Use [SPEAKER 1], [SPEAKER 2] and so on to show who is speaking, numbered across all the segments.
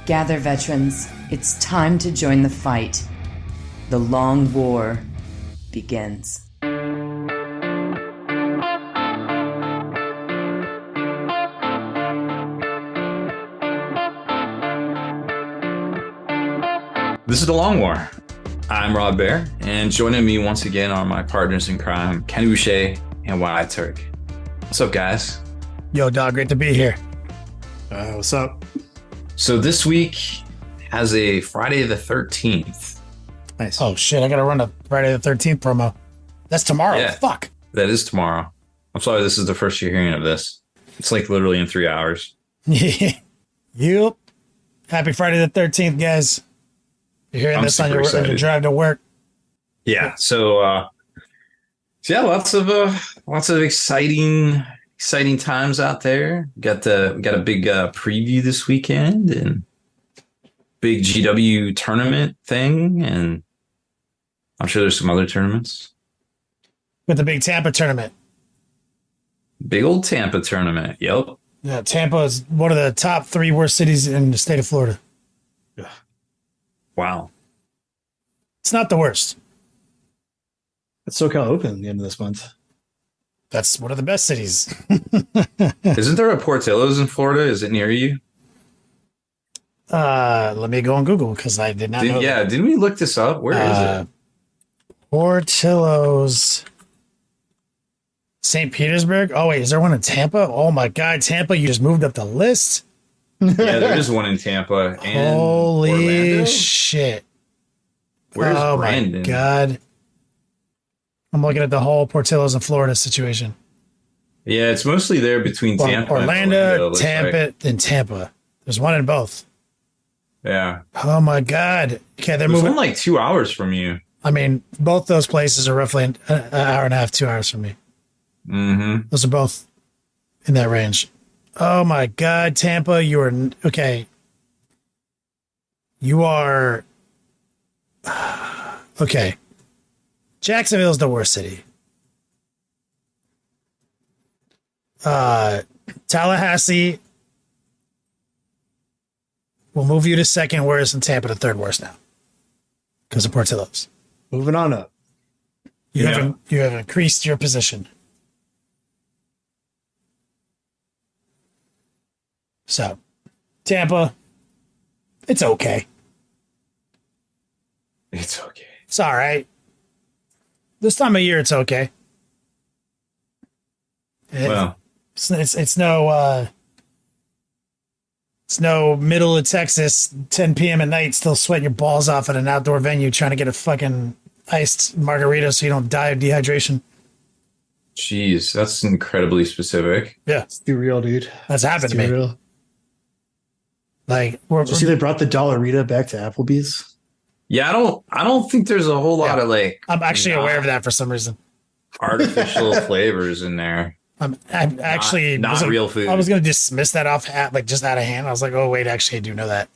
[SPEAKER 1] Gather, veterans. It's time to join the fight. The long war begins.
[SPEAKER 2] This is The Long War. I'm Rob Bear, and joining me once again are my partners in crime, Kenny Boucher and Wyatt Turk. What's up, guys?
[SPEAKER 3] Yo, dog, great to be here.
[SPEAKER 4] What's up?
[SPEAKER 2] So this week has a Friday the 13th.
[SPEAKER 4] Nice.
[SPEAKER 3] Oh, shit, I gotta run a Friday the 13th promo. That's tomorrow.
[SPEAKER 2] Yeah.
[SPEAKER 3] Fuck.
[SPEAKER 2] That is tomorrow. I'm sorry this is the first you're hearing of this. It's like literally in 3 hours.
[SPEAKER 3] Yep. Happy Friday the 13th, guys. You're hearing this on your drive to work.
[SPEAKER 2] Yeah. So yeah, lots of exciting times out there. We got a big preview this weekend and big GW tournament thing, and I'm sure there's some other tournaments.
[SPEAKER 3] With the big Tampa tournament.
[SPEAKER 2] Big old Tampa tournament. Yep.
[SPEAKER 3] Yeah, Tampa is one of the top 3 worst cities in the state of Florida.
[SPEAKER 2] Wow.
[SPEAKER 3] It's not the worst.
[SPEAKER 4] It's SoCal Open at the end of this month.
[SPEAKER 3] That's one of the best cities.
[SPEAKER 2] Isn't there a Portillo's in Florida? Is it near you?
[SPEAKER 3] Let me go on Google because I did not know.
[SPEAKER 2] Yeah, didn't we look this up? Where is it?
[SPEAKER 3] Portillo's. St. Petersburg? Oh, wait, is there one in Tampa? Oh, my God, Tampa, you just moved up the list?
[SPEAKER 2] Yeah, there is one in Tampa. And
[SPEAKER 3] holy
[SPEAKER 2] Orlando?
[SPEAKER 3] Shit.
[SPEAKER 2] Where's Brandon?
[SPEAKER 3] My God. I'm looking at the whole Portillo's in Florida situation.
[SPEAKER 2] Yeah, it's mostly there between Tampa
[SPEAKER 3] Orlando,
[SPEAKER 2] and
[SPEAKER 3] Tampa, and Tampa. There's one in both.
[SPEAKER 2] Yeah.
[SPEAKER 3] Oh, my God. Okay, they're moving.
[SPEAKER 2] It's like 2 hours from you.
[SPEAKER 3] I mean, both those places are roughly an hour and a half, 2 hours from me.
[SPEAKER 2] Mm-hmm.
[SPEAKER 3] Those are both in that range. Oh my God, Tampa, you are okay. You are okay. Jacksonville is the worst city. Tallahassee will move you to second worst and Tampa to third worst now because of Portillo's.
[SPEAKER 4] Moving on up.
[SPEAKER 3] You have increased your position. So, Tampa, it's okay.
[SPEAKER 2] It's okay.
[SPEAKER 3] It's all right. This time of year, it's okay.
[SPEAKER 2] Well,
[SPEAKER 3] it's no middle of Texas, 10 p.m. at night, still sweating your balls off at an outdoor venue trying to get a fucking iced margarita so you don't die of dehydration.
[SPEAKER 2] jeez, that's incredibly specific.
[SPEAKER 3] Yeah,
[SPEAKER 4] It's too real, dude.
[SPEAKER 3] that's happened to me.
[SPEAKER 4] Real.
[SPEAKER 3] Like,
[SPEAKER 4] Did you see they brought the Dollarita back to Applebee's?
[SPEAKER 2] Yeah, I don't think there's a whole lot of like.
[SPEAKER 3] I'm actually aware of that for some reason.
[SPEAKER 2] Artificial flavors in there.
[SPEAKER 3] I'm actually
[SPEAKER 2] not real food.
[SPEAKER 3] I was going to dismiss that off just out of hand. I was like, oh wait, actually, I do know that.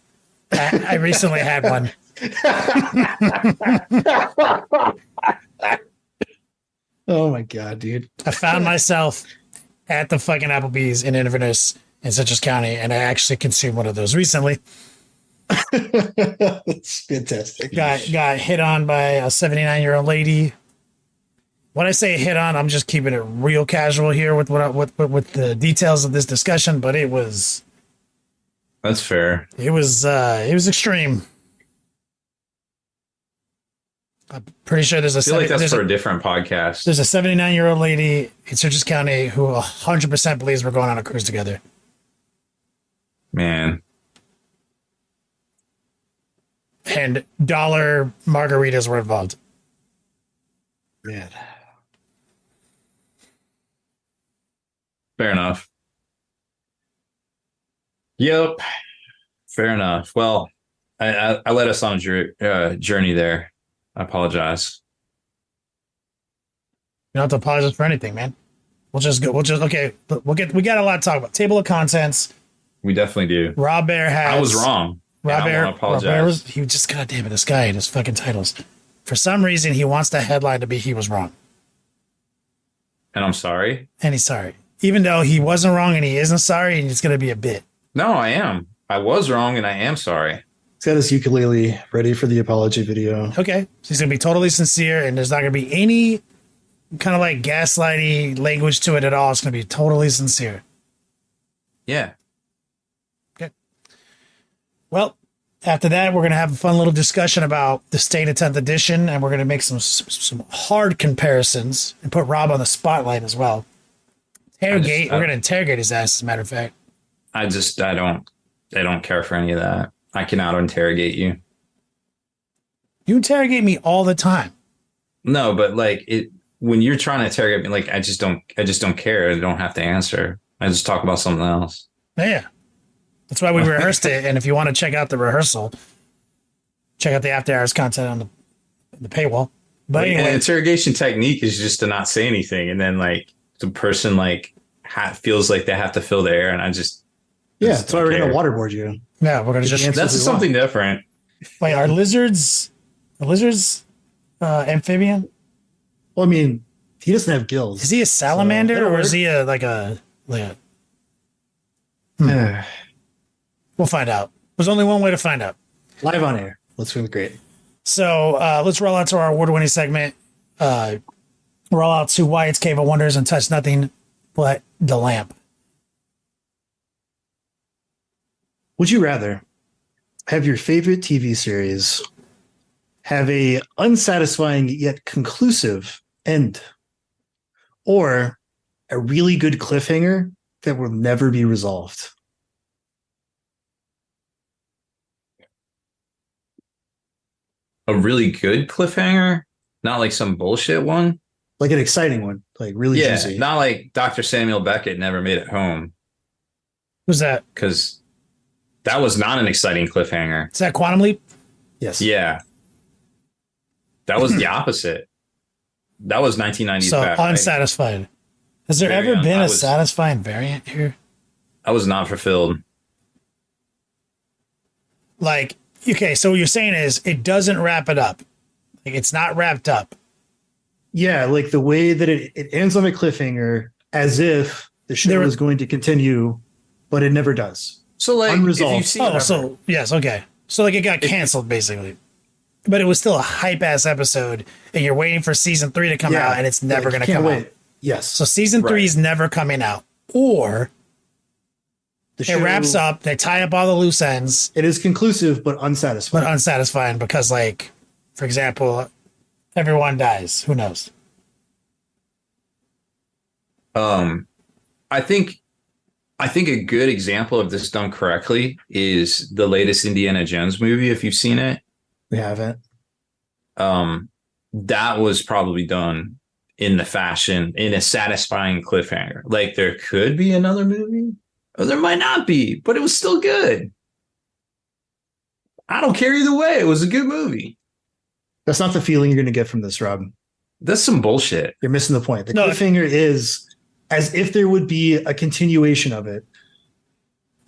[SPEAKER 3] I recently had one.
[SPEAKER 4] Oh my God, dude.
[SPEAKER 3] I found myself at the fucking Applebee's in Inverness in Citrus County, and I actually consumed one of those recently.
[SPEAKER 4] That's fantastic.
[SPEAKER 3] Got hit on by a 79-year-old lady. When I say hit on, I'm just keeping it real casual here with the details of this discussion, but it was
[SPEAKER 2] That's fair.
[SPEAKER 3] it was extreme. I'm pretty sure there's
[SPEAKER 2] I feel like that's for a different podcast.
[SPEAKER 3] There's a 79-year-old lady in Citrus County who 100% believes we're going on a cruise together.
[SPEAKER 2] Man.
[SPEAKER 3] And dollar margaritas were involved.
[SPEAKER 4] Man.
[SPEAKER 2] Fair enough. Yep. Fair enough. Well, I led us on a journey there. I apologize.
[SPEAKER 3] You don't have to apologize for anything, man. We got a lot to talk about. Table of contents.
[SPEAKER 2] We definitely do.
[SPEAKER 3] Rob Bear has.
[SPEAKER 2] I was wrong.
[SPEAKER 3] Rob Bear,
[SPEAKER 2] I want to apologize.
[SPEAKER 3] he just, goddamn it, this guy and his fucking titles. For some reason, he wants the headline to be he was wrong.
[SPEAKER 2] And I'm sorry.
[SPEAKER 3] And he's sorry. Even though he wasn't wrong and he isn't sorry, and it's going to be a bit.
[SPEAKER 2] No, I am. I was wrong and I am sorry.
[SPEAKER 4] He's got his ukulele ready for the apology video.
[SPEAKER 3] Okay. So he's going to be totally sincere, and there's not going to be any kind of like gaslighty language to it at all. It's going to be totally sincere.
[SPEAKER 2] Yeah.
[SPEAKER 3] Okay. Well, after that, we're going to have a fun little discussion about the state of 10th edition, and we're going to make some hard comparisons and put Rob on the spotlight as well. We're going to interrogate his ass, as a matter of fact.
[SPEAKER 2] I don't care for any of that. I can out interrogate you.
[SPEAKER 3] You interrogate me all the time.
[SPEAKER 2] No, but like when you're trying to interrogate me, like I just don't care. I don't have to answer. I just talk about something else.
[SPEAKER 3] Yeah. That's why we rehearsed it. And if you want to check out the rehearsal, check out the after hours content on the paywall. But anyway,
[SPEAKER 2] an interrogation technique is just to not say anything, and then like the person like feels like they have to fill the air, and I just
[SPEAKER 4] that's why we're going to waterboard you.
[SPEAKER 3] Yeah, we're going to just.
[SPEAKER 2] That's something different.
[SPEAKER 3] Wait, are lizards amphibian?
[SPEAKER 4] Well, I mean, he doesn't have gills.
[SPEAKER 3] Is he a salamander or is he like We'll find out. There's only one way to find out.
[SPEAKER 4] Live on air. Let's swim great.
[SPEAKER 3] So let's roll out to our award-winning segment. Roll out to Wyatt's Cave of Wonders and touch nothing but the lamp.
[SPEAKER 4] Would you rather have your favorite TV series have a unsatisfying yet conclusive end, or a really good cliffhanger that will never be resolved?
[SPEAKER 2] A really good cliffhanger, not like some bullshit one.
[SPEAKER 4] Like an exciting one, like really juicy.
[SPEAKER 2] Not like Dr. Samuel Beckett never made it home.
[SPEAKER 3] Who's that?
[SPEAKER 2] Because that was not an exciting cliffhanger.
[SPEAKER 3] Is that Quantum Leap?
[SPEAKER 4] Yes.
[SPEAKER 2] Yeah. That was the opposite. That was 1990s.
[SPEAKER 3] So
[SPEAKER 2] back,
[SPEAKER 3] unsatisfied. Right? Has there ever been a satisfying variant here?
[SPEAKER 2] I was not fulfilled.
[SPEAKER 3] Like, okay, so what you're saying is it doesn't wrap it up. Like, it's not wrapped up.
[SPEAKER 4] Yeah, like the way that it ends on a cliffhanger as if the show is going to continue, but it never does.
[SPEAKER 2] So like
[SPEAKER 4] unresolved.
[SPEAKER 3] Yes, okay. So like it got canceled basically. But it was still a hype ass episode, and you're waiting for season 3 to come out, and it's never going to come out.
[SPEAKER 4] Yes.
[SPEAKER 3] So season 3 is never coming out. Or it wraps up, they tie up all the loose ends.
[SPEAKER 4] It is conclusive, but unsatisfying.
[SPEAKER 3] But unsatisfying because, like, for example, everyone dies. Who knows?
[SPEAKER 2] I think a good example of this done correctly is the latest Indiana Jones movie. If you've seen it,
[SPEAKER 4] we haven't.
[SPEAKER 2] That was probably done in a satisfying cliffhanger. Like there could be another movie, or there might not be, but it was still good. I don't care either way. It was a good movie.
[SPEAKER 4] That's not the feeling you're going to get from this, Rob.
[SPEAKER 2] That's some bullshit.
[SPEAKER 4] You're missing the point. The cliffhanger is as if there would be a continuation of it.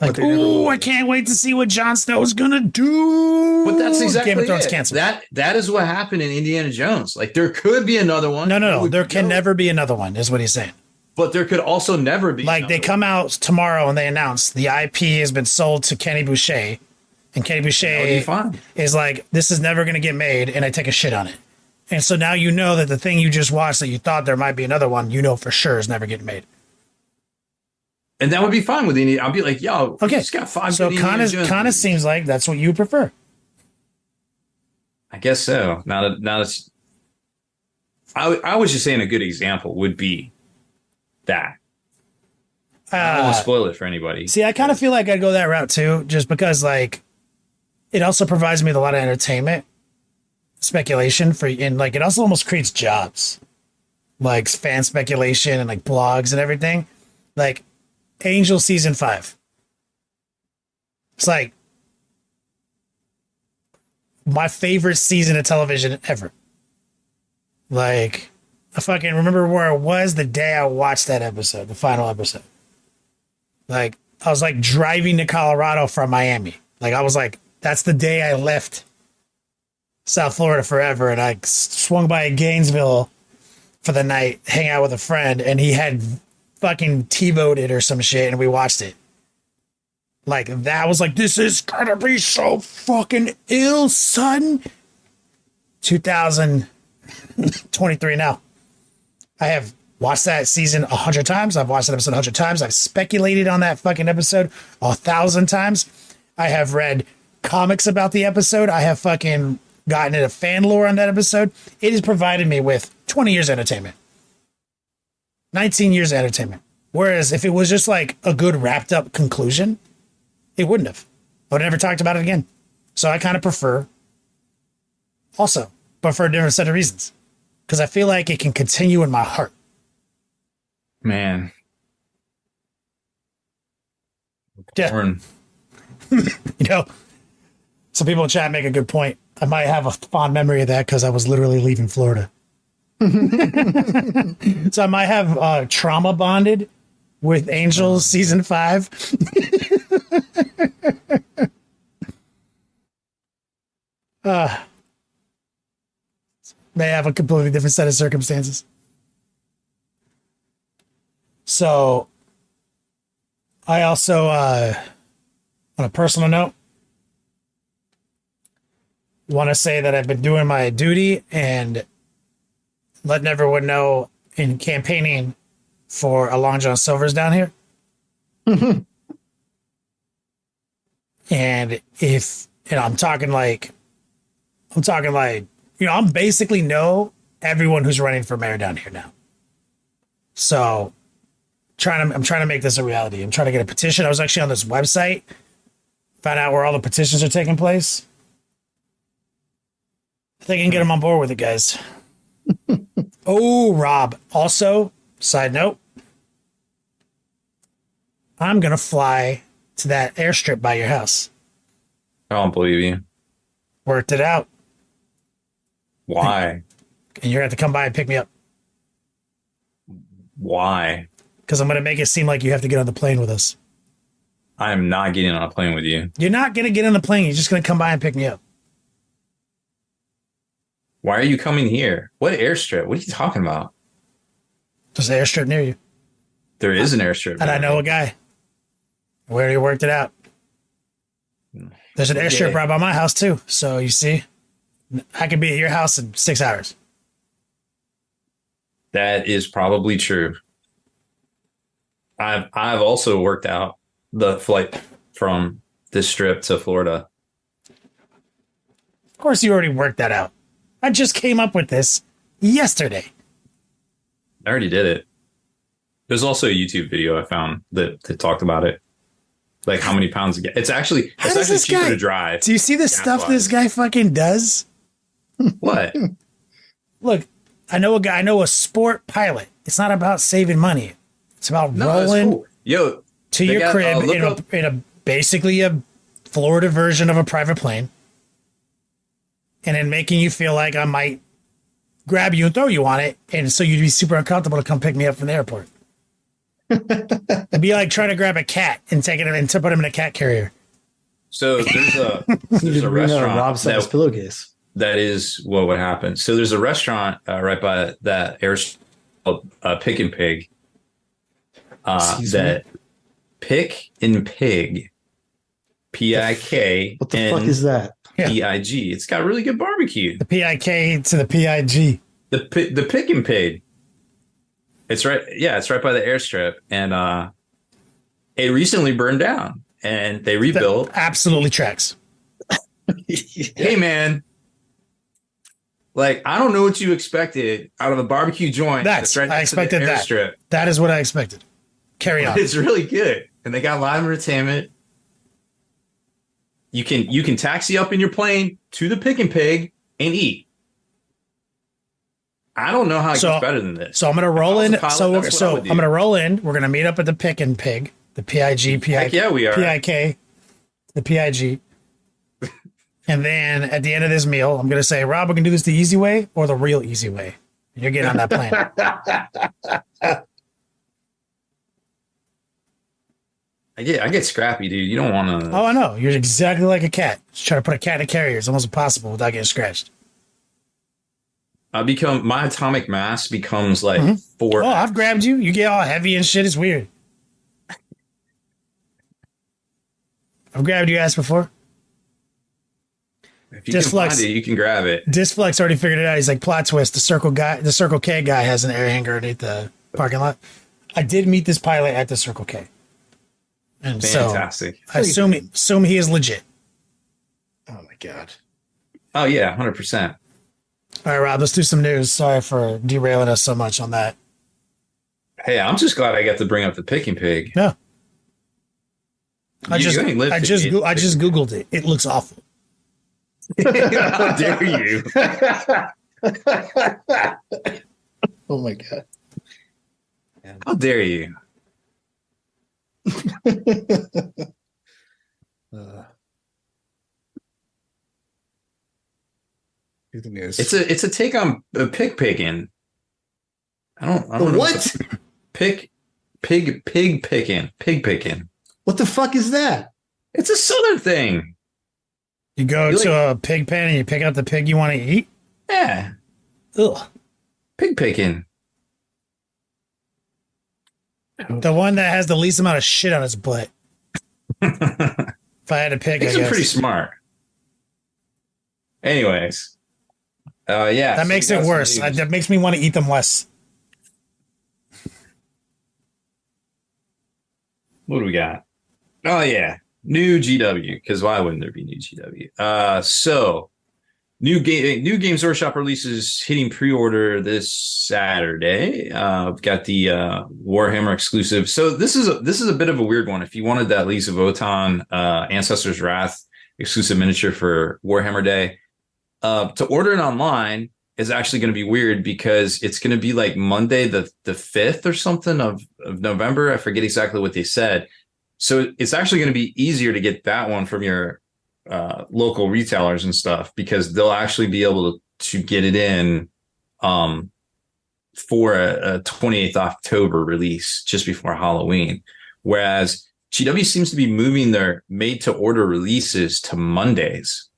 [SPEAKER 3] Like, ooh, I can't wait to see what Jon Snow's gonna do.
[SPEAKER 2] But that's exactly
[SPEAKER 3] Game of Thrones
[SPEAKER 2] it.
[SPEAKER 3] canceled.
[SPEAKER 2] That is what happened in Indiana Jones. Like there could be another one.
[SPEAKER 3] No. There can never be another one, is what he's saying.
[SPEAKER 2] But there could also never be.
[SPEAKER 3] Like they come out tomorrow and they announce the IP has been sold to Kenny Boucher, and Kenny Boucher is like, this is never gonna get made, and I take a shit on it. And so now you know that the thing you just watched that you thought there might be another one, you know for sure is never getting made.
[SPEAKER 2] And that would be fine with Indiana. I'll be like, yo,
[SPEAKER 3] okay,
[SPEAKER 2] it's got 5.
[SPEAKER 3] So kind of seems like that's what you prefer.
[SPEAKER 2] I guess so. Now that's. I was just saying a good example would be that. I don't want to spoil it for anybody.
[SPEAKER 3] See, I kind of feel like I'd go that route too, just because like it also provides me with a lot of entertainment, speculation and like it also almost creates jobs, like fan speculation and like blogs and everything, like. Angel season 5. It's like my favorite season of television ever. Like I fucking remember where I was the day I watched that episode, the final episode. Like I was like driving to Colorado from Miami. Like I was like, that's the day I left South Florida forever, and I swung by Gainesville for the night, hang out with a friend, and he had fucking TiVo'd it or some shit, and we watched it. Like, that was like, this is gonna be so fucking ill, son. 2023 now. I have watched that season 100 times. I've watched that episode 100 times. I've speculated on that fucking episode 1,000 times. I have read comics about the episode. I have fucking gotten into fan lore on that episode. It has provided me with 20 years of entertainment. 19 years of entertainment. Whereas if it was just like a good wrapped up conclusion, it wouldn't have. I would have never talked about it again. So I kind of prefer, also, but for a different set of reasons. Because I feel like it can continue in my heart.
[SPEAKER 2] Man.
[SPEAKER 3] Yeah.
[SPEAKER 2] Porn.
[SPEAKER 3] You know, some people in chat make a good point. I might have a fond memory of that because I was literally leaving Florida. So I might have trauma bonded with Angels season 5. May have a completely different set of circumstances. So I also, on a personal note, want to say that I've been doing my duty and letting everyone know in campaigning for a Long John Silver's down here. And if, you know, I'm talking like, you know, I'm basically know everyone who's running for mayor down here now. So I'm trying to make this a reality. I'm trying to get a petition. I was actually on this website, found out where all the petitions are taking place. I think I can get them on board with it, guys. Oh, Rob. Also, side note, I'm going to fly to that airstrip by your house.
[SPEAKER 2] I don't believe you.
[SPEAKER 3] Worked it out.
[SPEAKER 2] Why?
[SPEAKER 3] And you're going to have to come by and pick me up.
[SPEAKER 2] Why?
[SPEAKER 3] Because I'm going to make it seem like you have to get on the plane with us.
[SPEAKER 2] I am not getting on a plane with you.
[SPEAKER 3] You're not going to get on the plane. You're just going to come by and pick me up.
[SPEAKER 2] Why are you coming here? What airstrip? What are you talking about?
[SPEAKER 3] There's an airstrip near you.
[SPEAKER 2] There is an airstrip.
[SPEAKER 3] And I know a guy. We already worked it out. There's an airstrip right by my house, too. So, you see, I could be at your house in 6 hours.
[SPEAKER 2] That is probably true. I've also worked out the flight from this strip to Florida.
[SPEAKER 3] Of course, you already worked that out. I just came up with this yesterday.
[SPEAKER 2] I already did it. There's also a YouTube video I found that talked about it. Like how many pounds to get. It's actually cheaper to drive.
[SPEAKER 3] Do you see the stuff this guy fucking does?
[SPEAKER 2] What?
[SPEAKER 3] Look, I know a sport pilot. It's not about saving money. It's about rolling
[SPEAKER 2] cool. To
[SPEAKER 3] your crib in a basically a Florida version of a private plane. And then making you feel like I might grab you and throw you on it. And so you'd be super uncomfortable to come pick me up from the airport. It'd be like trying to grab a cat and take it and to put him in a cat carrier.
[SPEAKER 2] So there's a restaurant.
[SPEAKER 4] Rob set his pillowcase.
[SPEAKER 2] That is what would happen. So there's a restaurant right by that airstrip called Pick and Pig. Pick and Pig. PIK.
[SPEAKER 4] What the fuck is that?
[SPEAKER 2] PIG. It's got really good barbecue.
[SPEAKER 3] The PIK to the PIG.
[SPEAKER 2] The Pick and Pig. It's right. Yeah, it's right by the airstrip, and it recently burned down, and they rebuilt.
[SPEAKER 3] That absolutely tracks.
[SPEAKER 2] Hey, man. Like, I don't know what you expected out of a barbecue joint.
[SPEAKER 3] I expected that.
[SPEAKER 2] Airstrip.
[SPEAKER 3] That is what I expected. Carry on.
[SPEAKER 2] It's really good, and they got live entertainment. You can taxi up in your plane to the Pick and Pig and eat. I don't know how it gets better than this.
[SPEAKER 3] So I'm gonna roll in. I'm gonna roll in. We're gonna meet up at the Pick and Pig, the PIG,
[SPEAKER 2] Heck yeah, we are.
[SPEAKER 3] PIK, the PIG. And then at the end of this meal, I'm gonna say, Rob, we can do this the easy way or the real easy way. You're getting on that plane.
[SPEAKER 2] I get scrappy, dude. You don't want to.
[SPEAKER 3] Oh, I know. You're exactly like a cat. Just trying to put a cat in a carrier is almost impossible without getting scratched.
[SPEAKER 2] My atomic mass becomes like 4.
[SPEAKER 3] Oh, I've grabbed you. You get all heavy and shit. It's weird. I've grabbed your ass before.
[SPEAKER 2] If you can find it, you can grab it.
[SPEAKER 3] Disflex already figured it out. He's like, plot twist. The Circle K guy has an air hanger underneath the parking lot. I did meet this pilot at the Circle K. And
[SPEAKER 2] fantastic.
[SPEAKER 3] So I assume he is legit.
[SPEAKER 4] Oh my God.
[SPEAKER 2] Oh yeah, 100%.
[SPEAKER 3] All right, Rob, let's do some news. Sorry for derailing us so much on that.
[SPEAKER 2] Hey, I'm just glad I got to bring up the picking pig.
[SPEAKER 3] No. I just
[SPEAKER 2] just
[SPEAKER 3] Googled it. It looks awful.
[SPEAKER 2] How dare you?
[SPEAKER 4] Oh my God.
[SPEAKER 2] How dare you?
[SPEAKER 4] Do the news.
[SPEAKER 2] It's a take on pig picking. I don't know
[SPEAKER 4] what?
[SPEAKER 2] Pig picking.
[SPEAKER 4] What the fuck is that?
[SPEAKER 2] It's a southern thing.
[SPEAKER 3] You go to a pig pen and you pick out the pig you want to eat?
[SPEAKER 2] Yeah.
[SPEAKER 3] Ugh.
[SPEAKER 2] Pig picking.
[SPEAKER 3] The one that has the least amount of shit on its butt. If I had to pick,
[SPEAKER 2] Pigs are pretty smart. Anyways. Yeah.
[SPEAKER 3] That makes it worse. That makes me want to eat them less.
[SPEAKER 2] What do we got? Oh, yeah. New GW, because why wouldn't there be new GW? So, new Games Workshop releases hitting pre-order this Saturday. We've got the Warhammer exclusive. So this is a bit of a weird one. If you wanted that Leagues of Votann Ancestors' Wrath exclusive miniature for Warhammer Day, to order it online is actually going to be weird because it's going to be like Monday the 5th or something of November. I forget exactly what they said. So it's actually going to be easier to get that one from your local retailers and stuff because they'll actually be able to get it in for a 28th October release just before Halloween. Whereas GW seems to be moving their made to order releases to Mondays.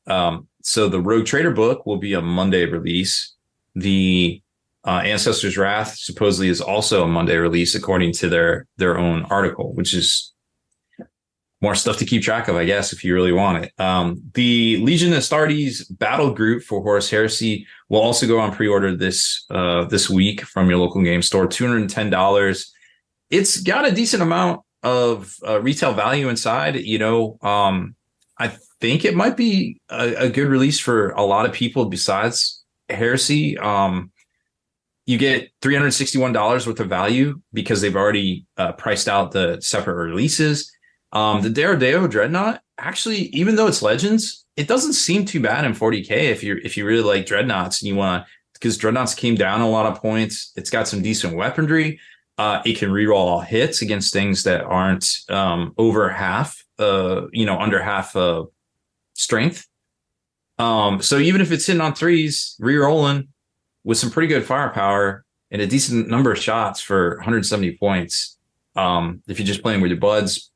[SPEAKER 2] So the Rogue Trader book will be a Monday release. The Ancestors' Wrath supposedly is also a Monday release, according to their own article, which is more stuff to keep track of, I guess, if you really want it. The Legion Astartes battle group for Horus Heresy will also go on pre-order this week from your local game store, $210. It's got a decent amount of retail value inside. I think it might be a good release for a lot of people besides Heresy. You get $361 worth of value because they've already priced out the separate releases. The Derodeo Dreadnought, actually, even though it's Legends, it doesn't seem too bad in 40K if you really like Dreadnoughts and you want to, because Dreadnoughts came down a lot of points. It's got some decent weaponry. It can reroll all hits against things that aren't over half, under half strength. So even if it's hitting on threes, rerolling with some pretty good firepower and a decent number of shots for 170 points, if you're just playing with your buds,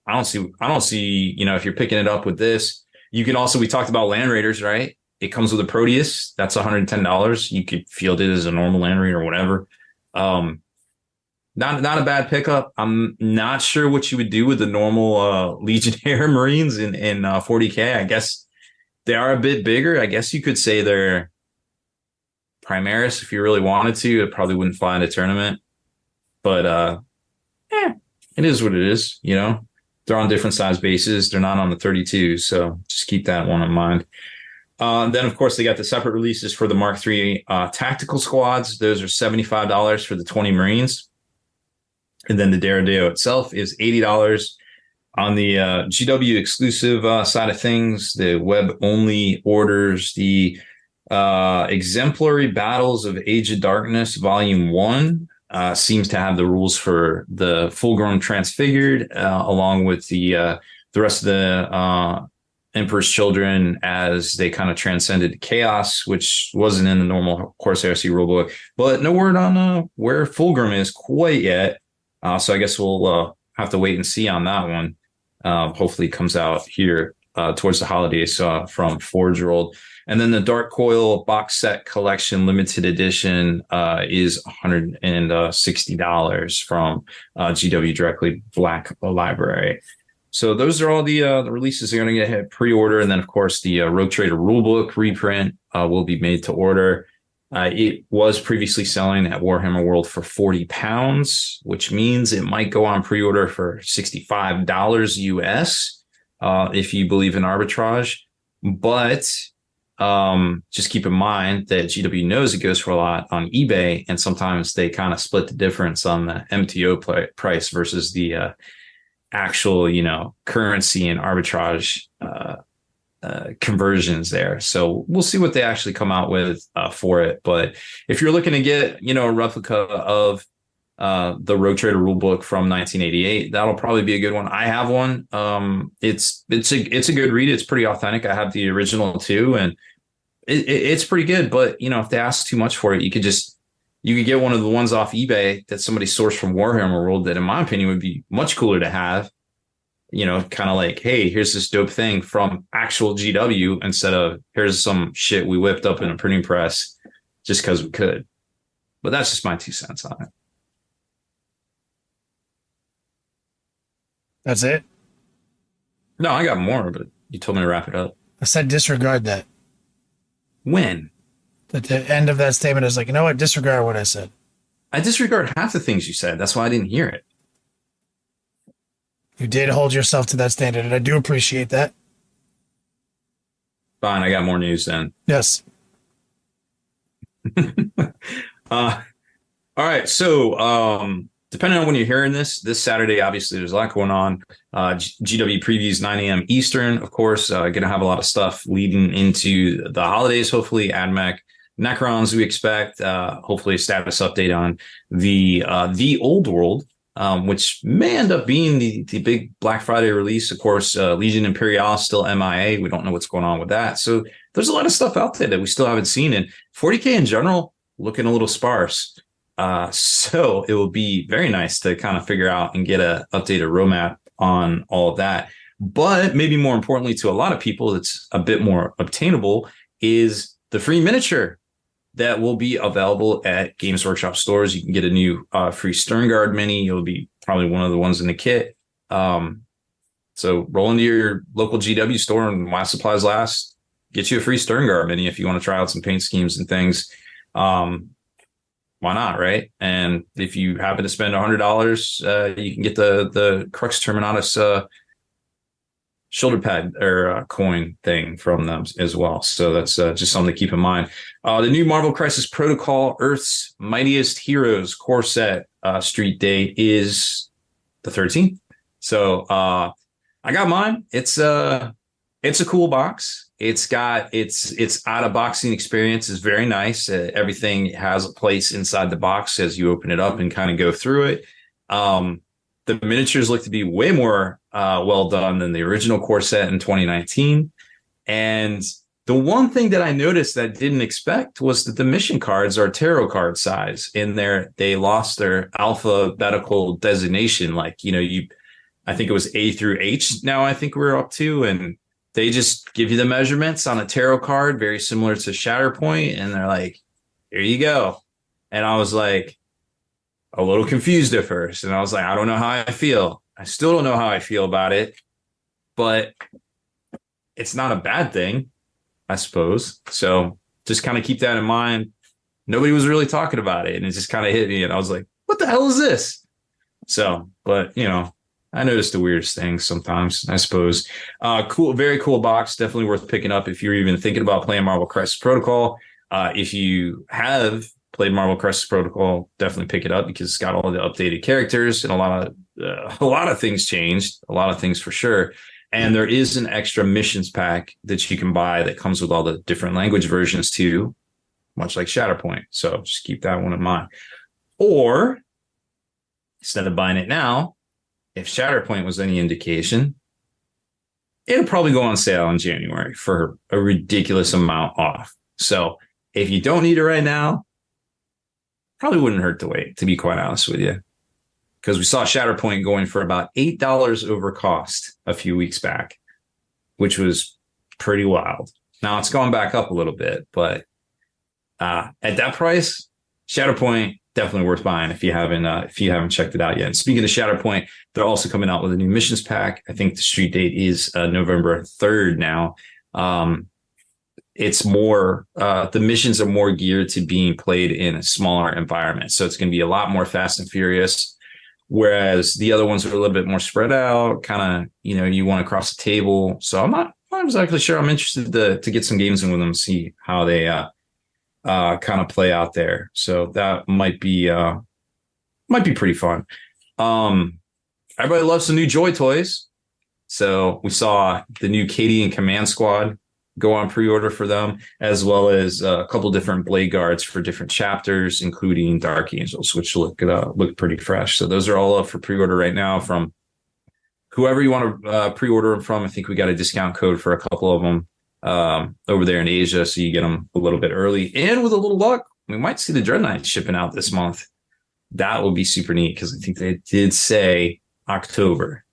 [SPEAKER 2] I don't see, if you're picking it up with this. You can also, we talked about Land Raiders, right? It comes with a Proteus. That's $110. You could field it as a normal Land Raider or whatever. Not a bad pickup. I'm not sure what you would do with the normal Legionnaire Marines in 40K. I guess they are a bit bigger. I guess you could say they're Primaris if you really wanted to. It probably wouldn't fly in a tournament. But it is what it is, They're on different size bases. They're not on the 32, so just keep that one in mind. Then, of course, they got the separate releases for the Mark III tactical squads. Those are $75 for the 20 Marines. And then the Derodeo itself is $80. On the GW exclusive side of things, the web-only orders, the Exemplary Battles of Age of Darkness Volume 1 seems to have the rules for the full-grown transfigured, along with the rest of the Emperor's Children as they kind of transcended chaos, which wasn't in the normal Horus Heresy rulebook. But no word on where Fulgrim is quite yet. So I guess we'll have to wait and see on that one. Hopefully it comes out here towards the holidays from Forge World. And then the Dark Coil box set collection limited edition is $160 from GW directly Black Library. So those are all the releases that are going to get pre-order, and then of course the Rogue Trader rulebook reprint will be made to order. It was previously selling at Warhammer World for £40, which means it might go on pre-order for $65 US if you believe in arbitrage. But just keep in mind that GW knows it goes for a lot on eBay, and sometimes they kind of split the difference on the MTO price versus the actual, currency and arbitrage conversions there. So we'll see what they actually come out with for it. But if you're looking to get, a replica of the Rogue Trader rulebook from 1988, that'll probably be a good one. I have one. It's a good read. It's pretty authentic. I have the original too, and it's pretty good. But if they ask too much for it, you could get one of the ones off eBay that somebody sourced from Warhammer World that, in my opinion, would be much cooler to have. Kind of like, hey, here's this dope thing from actual GW instead of here's some shit we whipped up in a printing press just because we could. But that's just my 2 cents on it.
[SPEAKER 3] That's it?
[SPEAKER 2] No, I got more, but you told me to wrap it up.
[SPEAKER 3] I said disregard that.
[SPEAKER 2] When?
[SPEAKER 3] At the end of that statement, I was like, you know what? Disregard what I said.
[SPEAKER 2] I disregard half the things you said. That's why I didn't hear it.
[SPEAKER 3] You did hold yourself to that standard, and I do appreciate that.
[SPEAKER 2] Fine, I got more news then.
[SPEAKER 3] Yes.
[SPEAKER 2] All right. So, depending on when you're hearing this Saturday, obviously there's a lot going on. GW previews 9 a.m. Eastern, of course. Going to have a lot of stuff leading into the holidays. Hopefully, AdMech Necrons we expect. Hopefully, a status update on the Old World. Which may end up being the big Black Friday release. Of course, Legion Imperialis still MIA. We don't know what's going on with that. So there's a lot of stuff out there that we still haven't seen. And 40K in general, looking a little sparse. So it will be very nice to kind of figure out and get a updated roadmap on all of that. But maybe more importantly to a lot of people, it's a bit more obtainable, is the free miniature that will be available at Games Workshop stores. You can get a new free Sternguard mini. It'll be probably one of the ones in the kit. So roll into your local GW store, and while supplies last, get you a free Sternguard mini if you want to try out some paint schemes and things. Why not, right? And if you happen to spend $100, you can get the Crux Terminatus shoulder pad or coin thing from them as well. So that's just something to keep in mind. The new Marvel Crisis Protocol Earth's Mightiest Heroes core set street date is the 13th. So I got mine. It's a cool box. It's out of boxing experience is very nice. Everything has a place inside the box as you open it up and kind of go through it. The miniatures look to be way more well done than the original core set in 2019. And the one thing that I noticed that I didn't expect was that the mission cards are tarot card size. They lost their alphabetical designation. I think it was A through H now I think we're up to. And they just give you the measurements on a tarot card, very similar to Shatterpoint. And they're like, here you go. And I was like, a little confused at first. And I was like, I don't know how I feel. I still don't know how I feel about it, but it's not a bad thing, I suppose. So just kind of keep that in mind. Nobody was really talking about it, and it just kind of hit me. And I was like, what the hell is this? So, but I noticed the weirdest things sometimes, I suppose. Cool, very cool box. Definitely worth picking up if you're even thinking about playing Marvel Crisis Protocol. If you have played Marvel Crisis Protocol, definitely pick it up because it's got all the updated characters and a lot of things changed, a lot of things for sure. And there is an extra missions pack that you can buy that comes with all the different language versions too, much like Shatterpoint. So just keep that one in mind. Or instead of buying it now, if Shatterpoint was any indication, it'll probably go on sale in January for a ridiculous amount off. So if you don't need it right now, probably wouldn't hurt to wait, to be quite honest with you. Because we saw Shatterpoint going for about $8 over cost a few weeks back, which was pretty wild. Now it's gone back up a little bit, but at that price, Shatterpoint definitely worth buying if you haven't checked it out yet. And speaking of Shatterpoint, they're also coming out with a new missions pack. I think the street date is November 3rd now. It's more the missions are more geared to being played in a smaller environment, so it's going to be a lot more Fast and Furious. Whereas the other ones are a little bit more spread out, kind of, you want to cross the table. So I'm not exactly sure. I'm interested to get some games in with them, see how they kind of play out there. So that might be pretty fun. Everybody loves some new Joy toys. So we saw the new Katie and Command Squad go on pre-order for them, as well as a couple different blade guards for different chapters, including Dark Angels, which look pretty fresh. So those are all up for pre-order right now from whoever you want to pre-order them from. I think we got a discount code for a couple of them over there in Asia, so you get them a little bit early. And with a little luck, we might see the Dreadnought shipping out this month. That will be super neat because I think they did say October.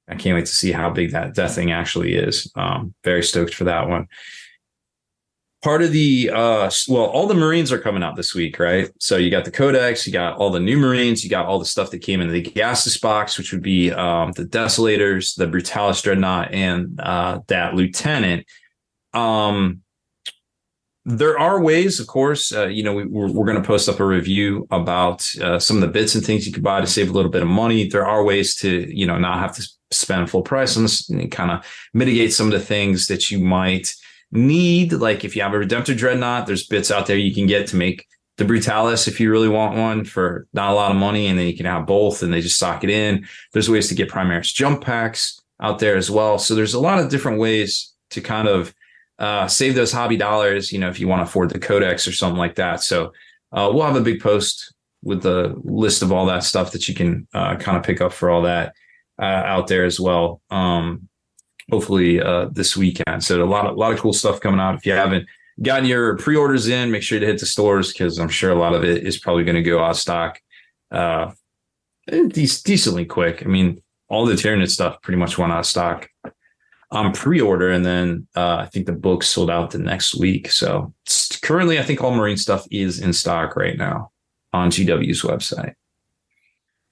[SPEAKER 2] I can't wait to see how big that thing actually is. Very stoked for that one. Part of the, all the Marines are coming out this week, right? So you got the Codex, you got all the new Marines, you got all the stuff that came in the Gastus box, which would be the Desolators, the Brutalis Dreadnought, and that Lieutenant. There are ways, of course, we're going to post up a review about some of the bits and things you could buy to save a little bit of money. There are ways to, not have to spend full price on this and kind of mitigate some of the things that you might need. Like if you have a Redemptor Dreadnought, there's bits out there you can get to make the Brutalis if you really want one for not a lot of money, and then you can have both and they just sock it in. There's ways to get Primaris jump packs out there as well. So there's a lot of different ways to kind of save those hobby dollars, if you want to afford the Codex or something like that. So we'll have a big post with the list of all that stuff that you can kind of pick up for all that out there as well. Hopefully this weekend. So a lot of cool stuff coming out. If you haven't gotten your pre-orders in, make sure to hit the stores because I'm sure a lot of it is probably going to go out of stock decently quick. I mean, all the Tyranid stuff pretty much went out of stock on pre-order, and then I think the book sold out the next week. So currently, I think all Marine stuff is in stock right now on GW's website.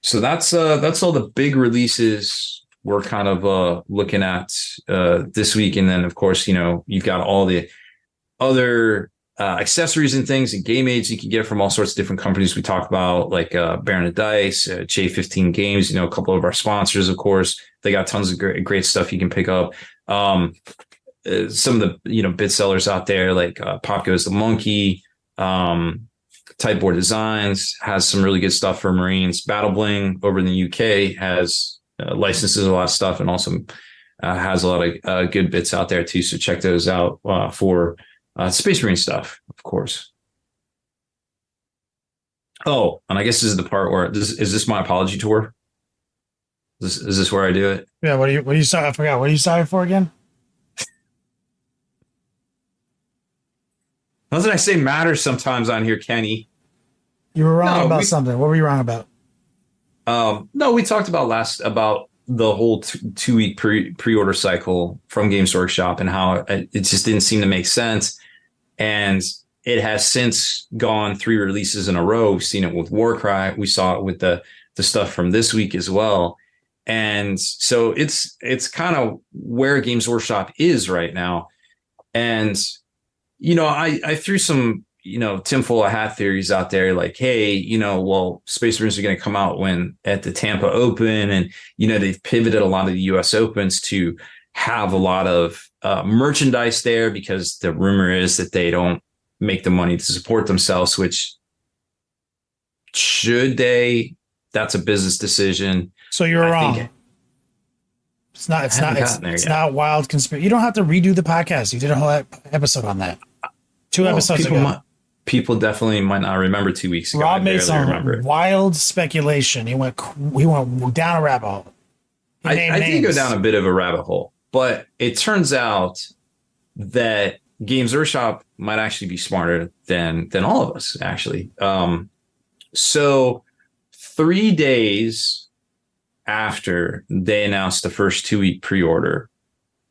[SPEAKER 2] So that's all the big releases we're kind of looking at this week, and then of course, you've got all the other accessories and things and game aids you can get from all sorts of different companies we talked about, like Baron of Dice, J15 Games, a couple of our sponsors, of course. They got tons of great stuff you can pick up. Some of the bit sellers out there, like Pop Goes the Monkey, Typeboard Designs has some really good stuff for Marines. Battle Bling over in the UK has licenses a lot of stuff, and also has a lot of good bits out there too. So check those out for Space Marine stuff, of course. Oh, and I guess this is the part where is this my apology tour? Is this where I do it?
[SPEAKER 3] Yeah. What are you sorry? I forgot. What are you sorry for again?
[SPEAKER 2] Nothing I say matters sometimes on here, Kenny.
[SPEAKER 3] You were wrong about something. What were you wrong about?
[SPEAKER 2] No, we talked about the whole 2-week pre-order cycle from Games Workshop and how it just didn't seem to make sense. And it has since gone 3 releases in a row. We've seen it with Warcry. We saw it with the stuff from this week as well. And so it's kind of where Games Workshop is right now. And, I threw some, tinfoil hat theories out there like, hey, Space Marines are going to come out at the Tampa Open. And, they've pivoted a lot of the US Opens to have a lot of merchandise there because the rumor is that they don't make the money to support themselves, which should they, that's a business decision.
[SPEAKER 3] So you're wrong. It's not wild conspiracy. You don't have to redo the podcast. You did a whole episode on that. 2 episodes ago.
[SPEAKER 2] People definitely might not remember 2 weeks ago.
[SPEAKER 3] Rob made some wild speculation. He went down a rabbit hole.
[SPEAKER 2] I did go down a bit of a rabbit hole, but it turns out that Games Workshop might actually be smarter than all of us, actually. So 3 days after they announced the first 2-week pre-order,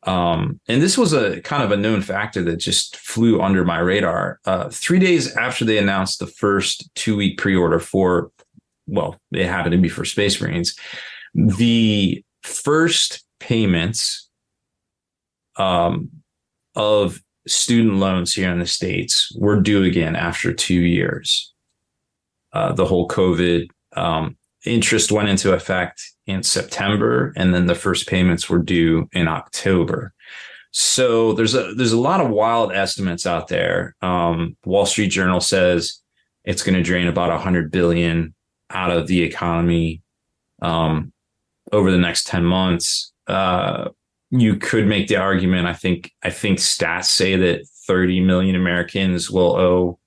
[SPEAKER 2] And this was a kind of a known factor that just flew under my radar. 3 days after they announced the first 2-week pre-order for, well, it happened to be for Space Marines, the first payments of student loans here in the States were due again after 2 years. The whole COVID interest went into effect in September, and then the first payments were due in October. So there's a lot of wild estimates out there. Wall Street Journal says it's going to drain about $100 billion out of the economy over the next 10 months. You could make the argument. I think stats say that 30 million Americans will owe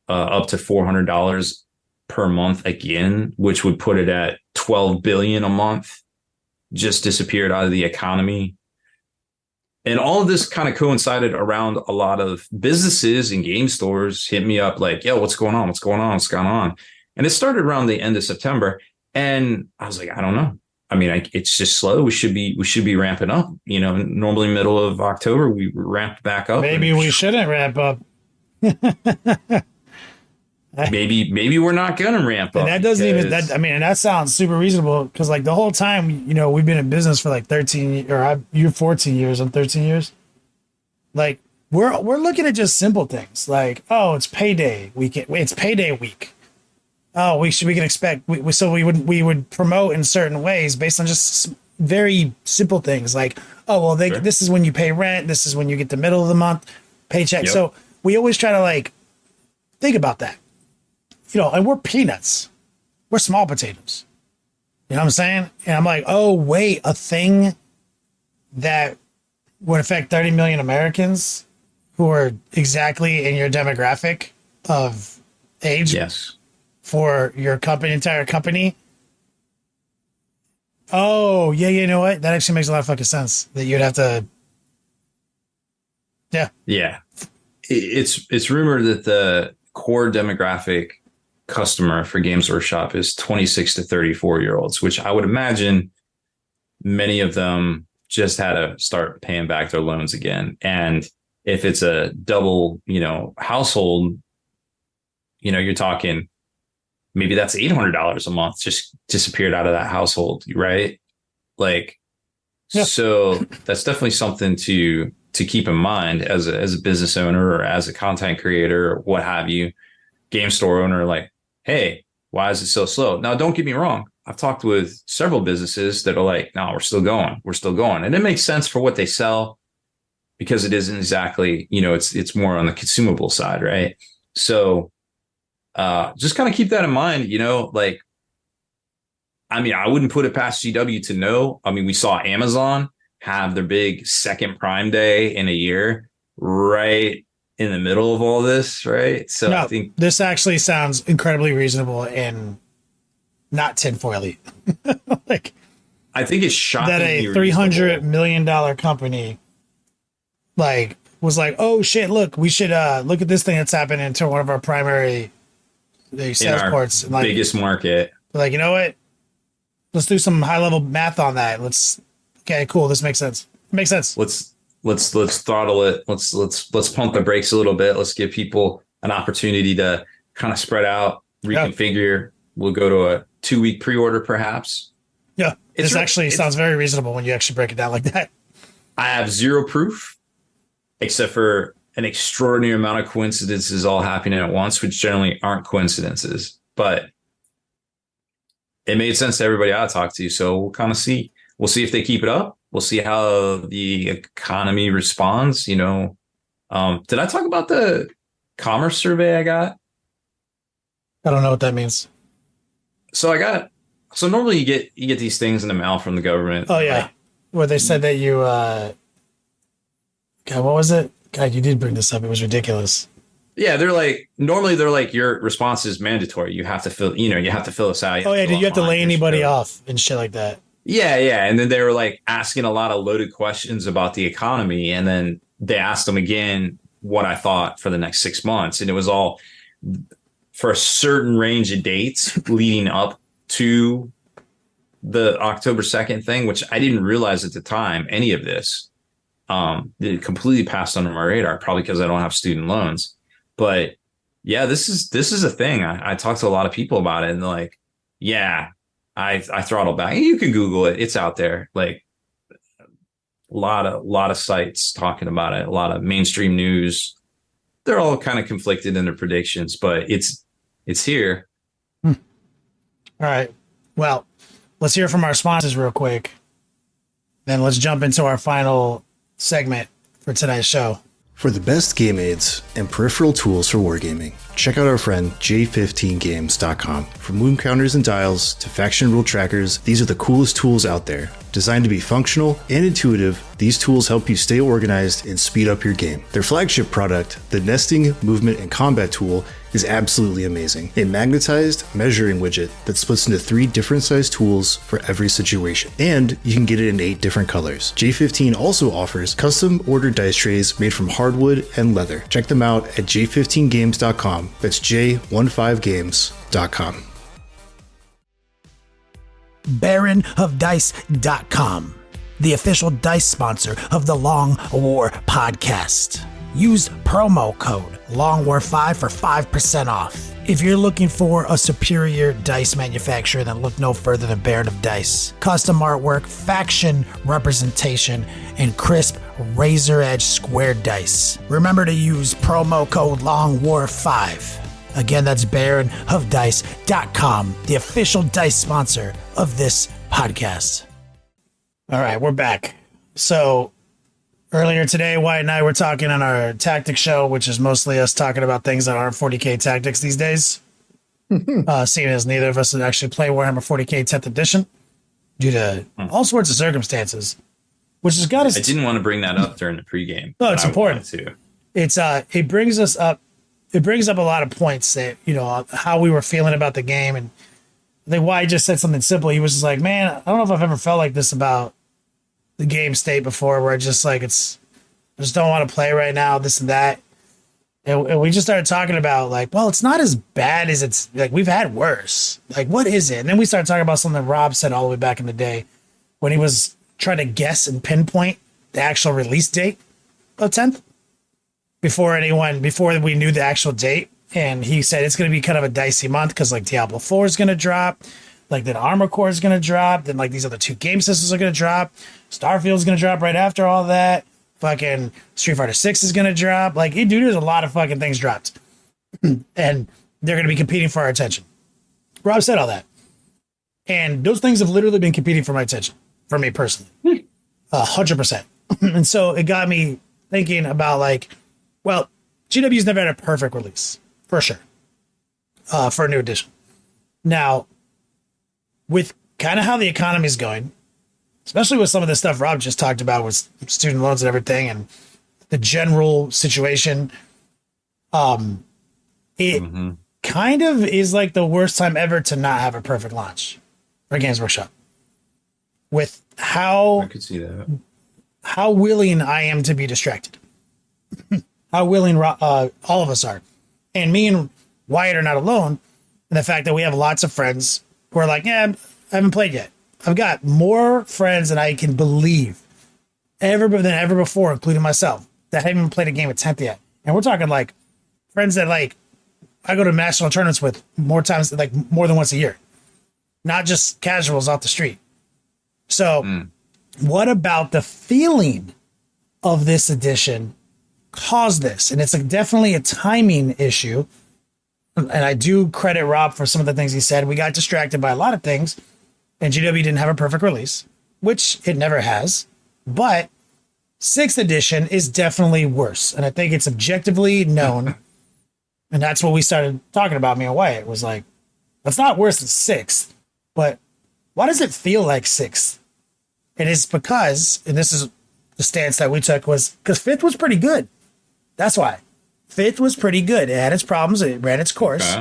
[SPEAKER 2] up to $400 per month again, which would put it at 12 billion a month just disappeared out of the economy. And all of this kind of coincided around a lot of businesses and game stores hit me up like, yo, what's going on? What's going on? What's going on? And it started around the end of September. And I was like, I don't know. I mean, it's just slow. We should be ramping up. You know, normally middle of October, we ramped back up.
[SPEAKER 3] Maybe we shouldn't ramp up.
[SPEAKER 2] Maybe we're not going to ramp up.
[SPEAKER 3] And that doesn't even, that, I mean, and that sounds super reasonable because like the whole time, you know, we've been in business for like 13 or you're 14 years, I'm 13 years. Like we're looking at just simple things like, oh, it's payday weekend. It's payday week. Oh, we can expect, we would promote in certain ways based on just very simple things like, oh, well,
[SPEAKER 2] Sure.
[SPEAKER 3] This is when you pay rent. This is when you get the middle of the month paycheck.
[SPEAKER 2] Yep.
[SPEAKER 3] So we always try to like, think about that. You know, and we're peanuts. We're small potatoes. You know what I'm saying? And I'm like, oh, wait, a thing that would affect 30 million Americans who are exactly in your demographic of age.
[SPEAKER 2] Yes.
[SPEAKER 3] For your company, entire company. Oh, yeah, you know what? That actually makes a lot of fucking sense that you'd have to. Yeah.
[SPEAKER 2] Yeah. It's rumored that the core demographic customer for Games Workshop is 26 to 34-year-olds, which I would imagine many of them just had to start paying back their loans again. And if it's a double, you know, household, you know, you're talking maybe that's $800 a month just disappeared out of that household, right? Like, yeah. So that's definitely something to keep in mind as a business owner or as a content creator or what have you, game store owner, like, hey, why is it so slow? Now, don't get me wrong. I've talked with several businesses that are like, no, we're still going. And it makes sense for what they sell because it isn't exactly, you know, it's more on the consumable side, right? So just kind of keep that in mind, you know, like, I mean, I wouldn't put it past GW to know. I mean, we saw Amazon have their big second Prime Day in a year, right in the middle of all this, right? So
[SPEAKER 3] no,
[SPEAKER 2] I think
[SPEAKER 3] this actually sounds incredibly reasonable and not tinfoily. Like,
[SPEAKER 2] I think it's shocking
[SPEAKER 3] that a $300 million company like was like, oh shit, look, we should look at this thing that's happening to one of our primary sales ports, and like,
[SPEAKER 2] biggest market.
[SPEAKER 3] Like, you know what? Let's do some high level math on that. Okay, cool. This makes sense. It makes sense.
[SPEAKER 2] Let's throttle it. Let's pump the brakes a little bit. Let's give people an opportunity to kind of spread out, reconfigure. Yeah. We'll go to a 2-week pre-order, perhaps.
[SPEAKER 3] Yeah, this actually sounds very reasonable when you actually break it down like that.
[SPEAKER 2] I have zero proof, except for an extraordinary amount of coincidences all happening at once, which generally aren't coincidences. But it made sense to everybody I talked to. So we'll kind of see. We'll see if they keep it up. We'll see how the economy responds. You know, did I talk about the commerce survey I got?
[SPEAKER 3] I don't know what that means.
[SPEAKER 2] So normally you get these things in the mail from the government.
[SPEAKER 3] Oh yeah. Like, where they said that you, God, what was it? God, you did bring this up. It was ridiculous.
[SPEAKER 2] Yeah, normally they're like your response is mandatory. You have to fill this out.
[SPEAKER 3] Oh yeah, did you have to lay anybody off and shit like that?
[SPEAKER 2] Yeah. And then they were like asking a lot of loaded questions about the economy, and then they asked them again what I thought for the next 6 months, and it was all for a certain range of dates leading up to the October 2nd thing, which I didn't realize at the time any of this. It completely passed under my radar, probably because I don't have student loans. But yeah, this is a thing. I talked to a lot of people about it, and they're like, yeah, I throttled back. You can Google it; it's out there. Like a lot of sites talking about it, a lot of mainstream news. They're all kind of conflicted in their predictions, but it's here.
[SPEAKER 3] All right. Well, let's hear from our sponsors real quick. Then let's jump into our final segment for tonight's show.
[SPEAKER 4] For the best game aids and peripheral tools for wargaming, check out our friend J15Games.com. From wound counters and dials to faction rule trackers, these are the coolest tools out there. Designed to be functional and intuitive, these tools help you stay organized and speed up your game. Their flagship product, the Nesting, Movement, and Combat tool, is absolutely amazing. A magnetized measuring widget that splits into 3 different size tools for every situation. And you can get it in 8 different colors. J15 also offers custom ordered dice trays made from hardwood and leather. Check them out at j15games.com. That's j15games.com.
[SPEAKER 3] baronofdice.com, the official dice sponsor of the Long War podcast. Use promo code LONGWAR5 for 5% off. If you're looking for a superior dice manufacturer, then look no further than Baron of Dice. Custom artwork, faction representation, and crisp razor edge square dice. Remember to use promo code LONGWAR5. Again, that's baronofdice.com, the official dice sponsor of this podcast. All right, we're back. So earlier today, Wyatt and I were talking on our tactics show, which is mostly us talking about things that aren't 40K tactics these days. Seeing as neither of us would actually play Warhammer 40K 10th edition due to all sorts of circumstances, which has got us.
[SPEAKER 2] I didn't want to bring that up during the pregame.
[SPEAKER 3] No, it's important.
[SPEAKER 2] Too.
[SPEAKER 3] It's it brings us up. It brings up a lot of points that, how we were feeling about the game. And I think Wyatt just said something simple. He was just like, man, I don't know if I've ever felt like this about the game state before, where I just I just don't want to play right now, this and that. And we just started talking about well, it's not as bad as it's we've had worse. What is it? And then we started talking about something that Rob said all the way back in the day when he was trying to guess and pinpoint the actual release date of 10th before we knew the actual date. And he said it's going to be kind of a dicey month because Diablo 4 is going to drop. Then Armor Core is going to drop. Then these other 2 game systems are going to drop. Starfield is going to drop right after all that. Fucking Street Fighter 6 is going to drop. There's a lot of fucking things dropped. And they're going to be competing for our attention. Rob said all that. And those things have literally been competing for my attention, for me personally. 100%. And so it got me thinking about well, GW's never had a perfect release, for sure, for a new edition. Now, with kind of how the economy is going, especially with some of the stuff Rob just talked about with student loans and everything and the general situation, it kind of is the worst time ever to not have a perfect launch for Games Workshop. With
[SPEAKER 2] I could see that.
[SPEAKER 3] How willing I am to be distracted. How willing all of us are. And me and Wyatt are not alone in the fact that we have lots of friends who are yeah, I haven't played yet. I've got more friends than I can believe than ever before, including myself, that haven't even played a game at 10th yet. And we're talking friends that I go to national tournaments with more times, more than once a year. Not just casuals off the street. So what about the feeling of this edition caused this? And it's definitely a timing issue. And I do credit Rob for some of the things he said. We got distracted by a lot of things, and GW didn't have a perfect release, which it never has. But 6th edition is definitely worse. And I think it's objectively known. And that's what we started talking about, me and Wyatt. It was it's not worse than 6th, but why does it feel like 6th? It is because, and this is the stance that we took, was because 5th was pretty good. That's why. 5th was pretty good. It had its problems. It ran its course.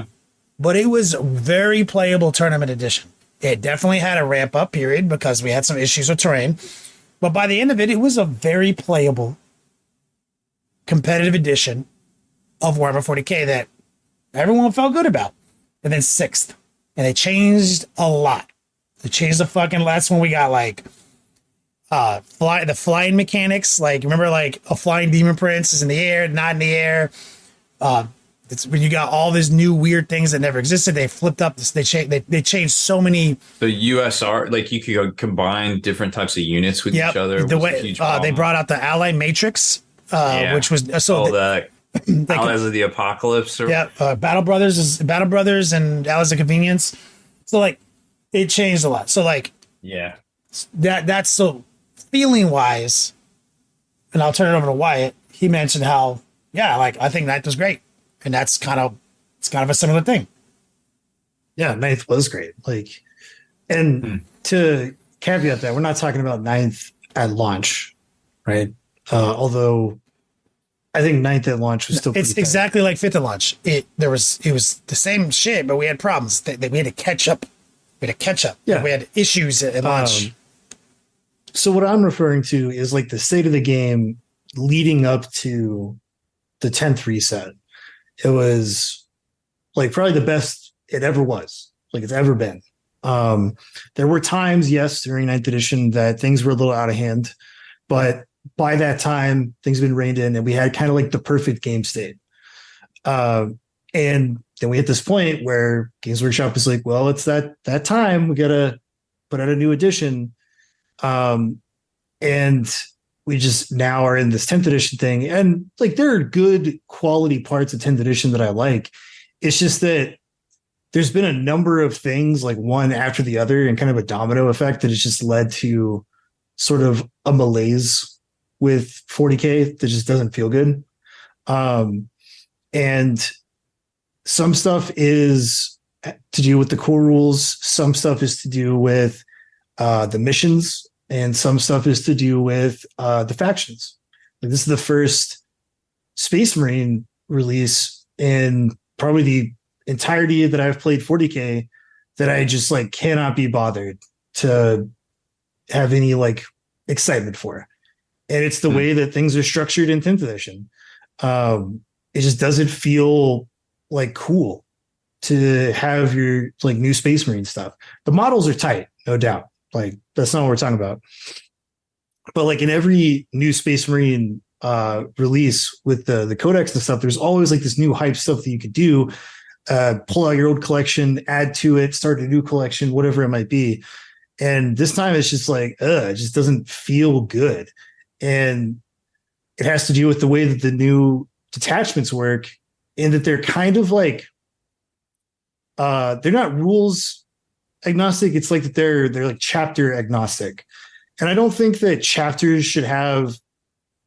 [SPEAKER 3] But it was a very playable tournament edition. It definitely had a ramp-up period because we had some issues with terrain. But by the end of it, it was a very playable, competitive edition of Warhammer 40K that everyone felt good about. And then 6th. And they changed a lot. They changed the fucking... That's when we got The flying mechanics, like remember like a flying demon prince is in the air, not in the air. It's when you got all these new weird things that never existed. They flipped up this. They changed so many.
[SPEAKER 2] The USR, like you could go combine different types of units with each other.
[SPEAKER 3] The way they brought out the Ally Matrix, which was
[SPEAKER 2] the Allies of the Apocalypse.
[SPEAKER 3] Battle Brothers and Allies of Convenience. So like it changed a lot. So like that's so feeling wise. And I'll turn it over to Wyatt. He mentioned how like I think Ninth was great. And that's kind of a similar thing.
[SPEAKER 4] Yeah, Ninth was great. Like, and to caveat that, we're not talking about Ninth at launch, right? Although I think Ninth at launch was still. It's
[SPEAKER 3] exactly like Fifth at launch. It was the same shit, but we had problems. We had to catch up.
[SPEAKER 4] Yeah,
[SPEAKER 3] we had issues at launch.
[SPEAKER 4] So what I'm referring to is like the state of the game leading up to the 10th reset. It was like probably the best it ever was, like it's ever been. There were times, yes, during 9th edition that things were a little out of hand, but by that time, things have been reined in and we had kind of like the perfect game state. And then we hit this point where Games Workshop is like, well, it's that time. We got to put out a new edition. And we just now are in this 10th edition thing. And like, there are good quality parts of 10th edition that I like. It's just that there's been a number of things like one after the other and kind of a domino effect that has just led to sort of a malaise with 40K that just doesn't feel good. And some stuff is to do with the core rules. Some stuff is to do with the missions. And some stuff is to do with the factions. Like this is the first Space Marine release in probably the entirety that I've played 40K that I just like cannot be bothered to have any like excitement for. And it's the way that things are structured in 10th edition. It just doesn't feel like cool to have your like new Space Marine stuff. The models are tight, no doubt. Like that's not what we're talking about. But like in every new Space Marine release with the codex and stuff, there's always like this new hype stuff that you could do. Pull out your old collection, add to it, start a new collection, whatever it might be. And this time it's just like, it just doesn't feel good. And it has to do with the way that the new detachments work, in that they're kind of like, they're not rules agnostic. It's like that they're like chapter agnostic. And I don't think that chapters should have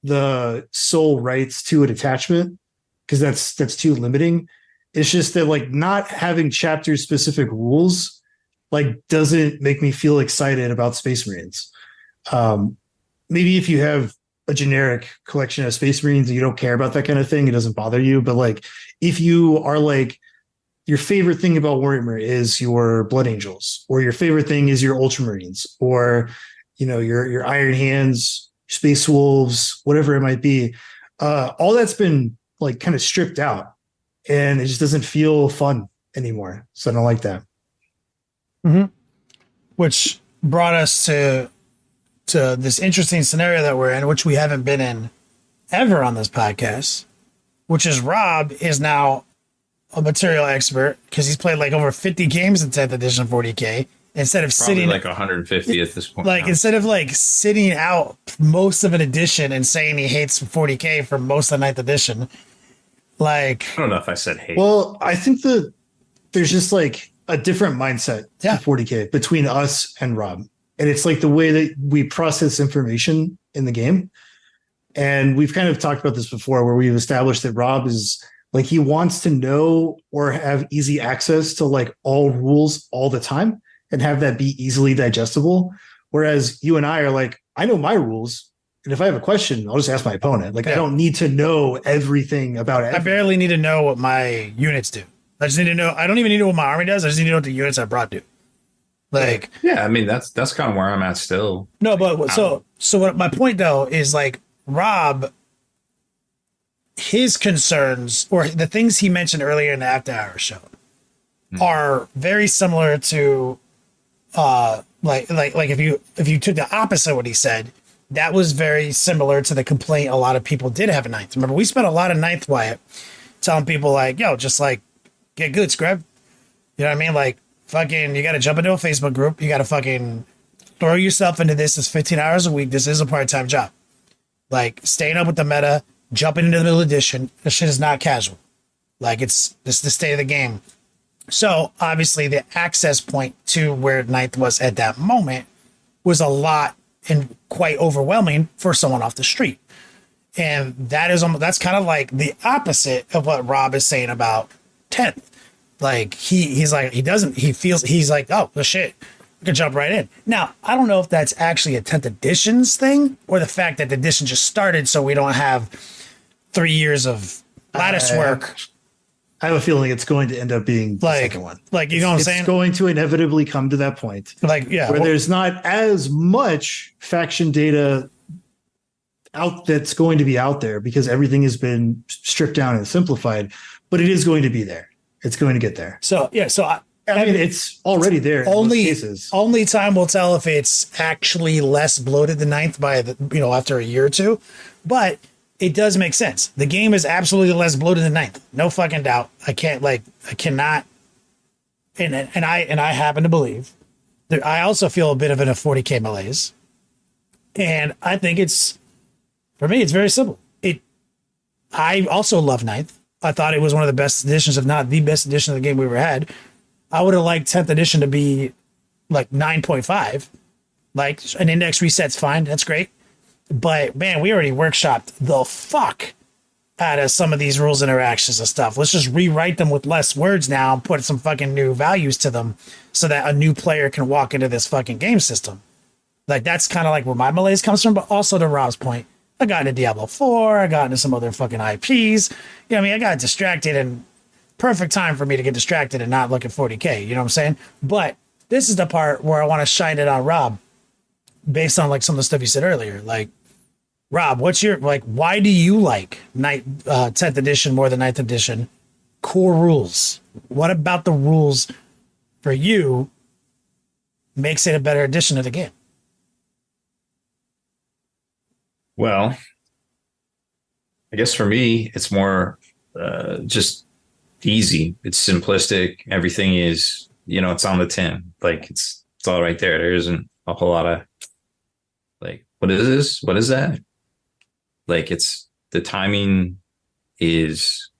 [SPEAKER 4] the sole rights to a detachment because that's too limiting. It's just that like not having chapter specific rules like doesn't make me feel excited about Space Marines. Maybe if you have a generic collection of Space Marines and you don't care about that kind of thing, it doesn't bother you. But like if you are like, your favorite thing about Warhammer is your Blood Angels, or your favorite thing is your Ultramarines, or your Iron Hands, Space Wolves, whatever it might be. All that's been like kind of stripped out, and it just doesn't feel fun anymore. So I don't like that.
[SPEAKER 3] Mm-hmm. Which brought us to this interesting scenario that we're in, which we haven't been in ever on this podcast, which is Rob is now a material expert because he's played like over 50 games in 10th edition 40K instead of
[SPEAKER 2] probably
[SPEAKER 3] sitting
[SPEAKER 2] like 150 at this point.
[SPEAKER 3] Like now. Instead of like sitting out most of an edition and saying he hates 40K for most of the 9th edition. Like,
[SPEAKER 2] I don't know if I said hate.
[SPEAKER 4] Well, I think that there's just like a different mindset to 40K between us and Rob. And it's like the way that we process information in the game. And we've kind of talked about this before where we've established that Rob is like, he wants to know or have easy access to like all rules all the time and have that be easily digestible. Whereas you and I are like, I know my rules. And if I have a question, I'll just ask my opponent. Like, I don't need to know everything about it.
[SPEAKER 3] I barely need to know what my units do. I just need to know. I don't even need to know what my army does. I just need to know what the units I brought do. Like,
[SPEAKER 2] yeah, I mean, that's kind of where I'm at still.
[SPEAKER 3] No, but so what my point though is like Rob, his concerns or the things he mentioned earlier in the After Hours show are very similar to like if you took the opposite of what he said, that was very similar to the complaint a lot of people did have at ninth. Remember, we spent a lot of ninth, Wyatt, telling people like, yo, just like get good, scrub. You know what I mean? Like, fucking, you got to jump into a Facebook group. You got to fucking throw yourself into this. It's 15 hours a week. This is a part-time job. Like, staying up with the meta, jumping into the middle edition, this shit is not casual. Like, it's the state of the game. So, obviously, the access point to where ninth was at that moment was a lot and quite overwhelming for someone off the street. And that's kind of like the opposite of what Rob is saying about 10th. Like he's like, he's like, oh, well, shit, I can jump right in. Now, I don't know if that's actually a 10th edition's thing or the fact that the edition just started. So we don't have 3 years of lattice work.
[SPEAKER 4] I have a feeling it's going to end up being the second one.
[SPEAKER 3] Like, you know what I'm saying?
[SPEAKER 4] It's going to inevitably come to that point.
[SPEAKER 3] Like, yeah.
[SPEAKER 4] Where there's not as much faction data that's going to be out there because everything has been stripped down and simplified, but it is going to be there. It's going to get there.
[SPEAKER 3] So, yeah. So,
[SPEAKER 4] I mean, it's already there in most cases.
[SPEAKER 3] Only time will tell if it's actually less bloated than ninth by after a year or two. But it does make sense. The game is absolutely less bloated than ninth. No fucking doubt. I cannot. And I happen to believe that I also feel a bit of a 40K malaise. And I think for me, it's very simple. I also love ninth. I thought it was one of the best editions, if not the best edition of the game we ever had. I would have liked 10th edition to be like 9.5. Like, an index reset's fine. That's great. But, man, we already workshopped the fuck out of some of these rules, interactions, and stuff. Let's just rewrite them with less words now and put some fucking new values to them so that a new player can walk into this fucking game system. Like, that's kind of like where my malaise comes from, but also to Rob's point. I got into Diablo 4. I got into some other fucking IPs. I got distracted, and perfect time for me to get distracted and not look at 40K. You know what I'm saying? But this is the part where I want to shine it on Rob based on like some of the stuff you said earlier. Like, Rob, why do you like 10th edition more than 9th edition? Core rules. What about the rules for you makes it a better edition of the game?
[SPEAKER 2] Well, I guess for me, it's more just easy. It's simplistic. Everything is, it's on the tin. Like, it's all right there. There isn't a whole lot of like, what is this? What is that? Like, the timing is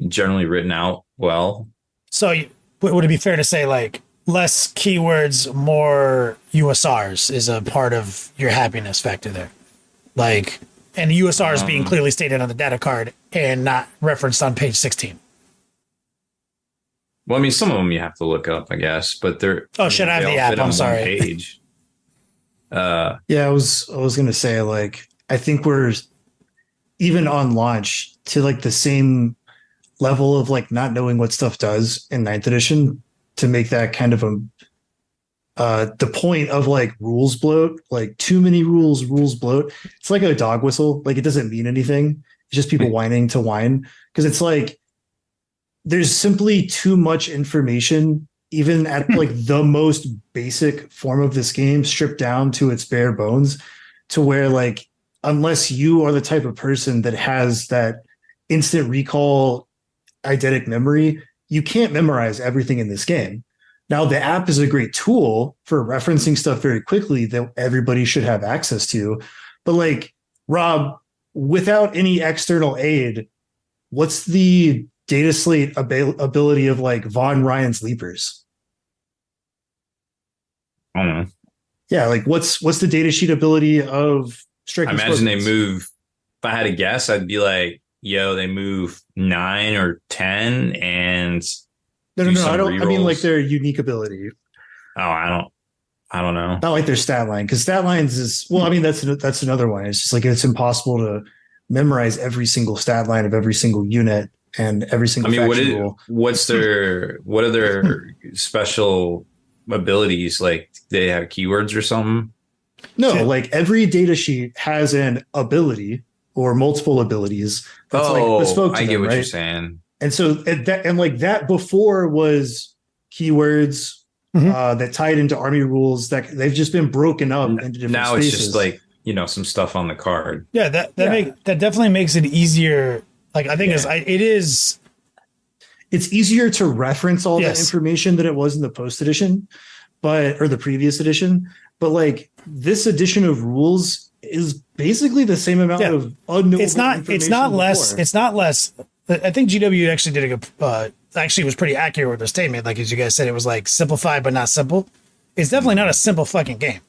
[SPEAKER 2] generally written out well. So
[SPEAKER 3] would it be fair to say like less keywords, more USRs is a part of your happiness factor there? Like, and the USRs being clearly stated on the data card and not referenced on page 16.
[SPEAKER 2] Well, I mean, some of them you have to look up, I guess, but they're.
[SPEAKER 3] Oh shit! I have the app. I'm sorry.
[SPEAKER 2] Page.
[SPEAKER 4] Yeah, I was gonna say, like, I think we're even on launch to like the same level of like not knowing what stuff does in 9th edition to make that kind of the point of like rules bloat, like too many rules bloat. It's like a dog whistle. Like, it doesn't mean anything. It's just people whining to whine, because it's like there's simply too much information, even at like the most basic form of this game, stripped down to its bare bones, to where like, unless you are the type of person that has that instant recall eidetic memory, you can't memorize everything in this game. Now, the app is a great tool for referencing stuff very quickly that everybody should have access to. But like, Rob, without any external aid, what's the data slate ability of like Von Ryan's Leapers?
[SPEAKER 2] I don't know.
[SPEAKER 4] Yeah, like what's the data sheet ability of Striking?
[SPEAKER 2] I imagine they move. If I had to guess, I'd be like, yo, they move 9 or 10 and
[SPEAKER 4] no, I don't. I mean, like, their unique ability.
[SPEAKER 2] Oh, I don't know.
[SPEAKER 4] Not like their stat line, because stat lines is, well, I mean, that's another one. It's just like, it's impossible to memorize every single stat line of every single unit and every single. I mean,
[SPEAKER 2] what are their special abilities? Like, they have keywords or something?
[SPEAKER 4] No, like every data sheet has an ability or multiple abilities.
[SPEAKER 2] That's like bespoke to I get what you're saying.
[SPEAKER 4] And so that before was keywords, that tied into army rules that they've just been broken up into different
[SPEAKER 2] Now
[SPEAKER 4] spaces.
[SPEAKER 2] it's just like, some stuff on the card.
[SPEAKER 3] Yeah, that definitely makes it easier. Like I think it is.
[SPEAKER 4] It's easier to reference all that information than it was in the post edition, or the previous edition. But like this edition of rules is basically the same amount of unknowable information.
[SPEAKER 3] It's not less. It's not less. I think GW actually did a good. Actually, was pretty accurate with their statement. Like as you guys said, it was like simplified but not simple. It's definitely not a simple fucking game.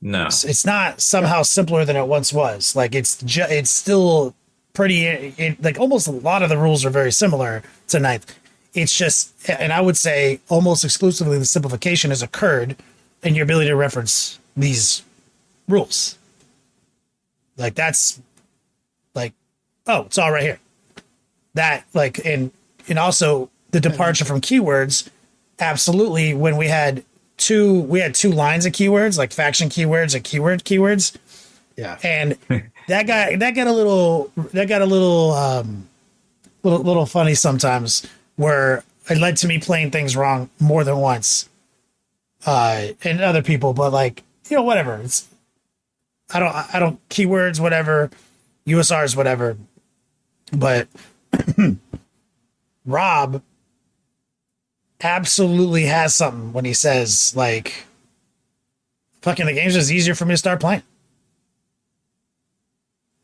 [SPEAKER 2] No,
[SPEAKER 3] it's not somehow simpler than it once was. Like it's still pretty. Like almost a lot of the rules are very similar to Ninth. It's just, and I would say almost exclusively the simplification has occurred in your ability to reference these rules. Like that's like, oh, it's all right here. That like, and also the departure from keywords. Absolutely. When we had two lines of keywords, like faction keywords and keywords.
[SPEAKER 4] Yeah.
[SPEAKER 3] And that got a little funny sometimes, where it led to me playing things wrong more than once. And other people, but like, whatever. It's I don't keywords, whatever, USRs, whatever. But Rob absolutely has something when he says like, fucking the game's just easier for me to start playing.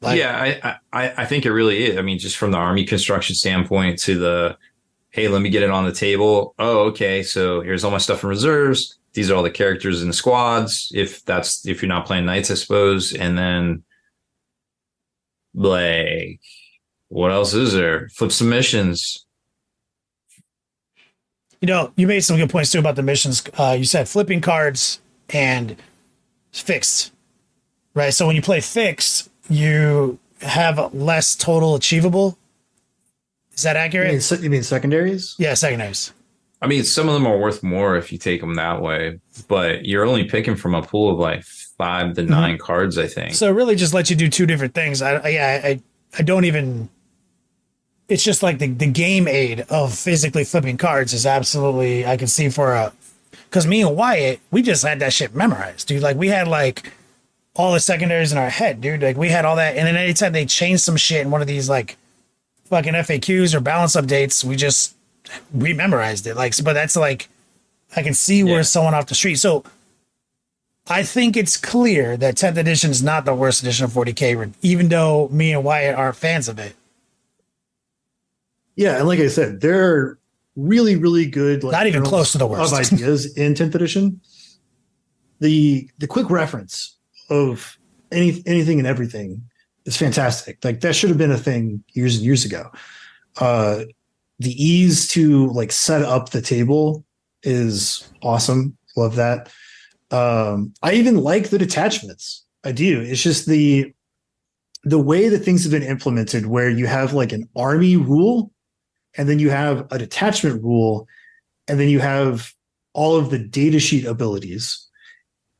[SPEAKER 2] Like, yeah, I think it really is. I mean, just from the army construction standpoint to the, hey, let me get it on the table. Oh, okay. So here's all my stuff in reserves. These are all the characters in the squads. If you're not playing knights, I suppose. And then like, what else is there? Flip some missions.
[SPEAKER 3] You made some good points too about the missions. You said flipping cards and fixed, right? So when you play fixed, you have less total achievable. Is that accurate?
[SPEAKER 4] You mean secondaries?
[SPEAKER 3] Yeah, secondaries.
[SPEAKER 2] I mean, some of them are worth more if you take them that way, but you're only picking from a pool of like 5 to 9 cards, I think.
[SPEAKER 3] So it really just lets you do two different things. I don't even. It's just like the game aid of physically flipping cards is absolutely, I can see because me and Wyatt, we just had that shit memorized, dude. Like we had like all the secondaries in our head, dude. Like we had all that. And then anytime they change some shit in one of these like fucking FAQs or balance updates, we memorized it. Like, but that's like, I can see where someone off the street. So I think it's clear that 10th edition is not the worst edition of 40K, even though me and Wyatt are fans of it.
[SPEAKER 4] Yeah, and like I said, there are really, really good, like,
[SPEAKER 3] not even close to the worst
[SPEAKER 4] of ideas in 10th edition. The quick reference of anything and everything is fantastic. Like that should have been a thing years and years ago. The ease to like set up the table is awesome. Love that. I even like the detachments. I do. It's just the way that things have been implemented, where you have like an army rule, and then you have a detachment rule, and then you have all of the datasheet abilities,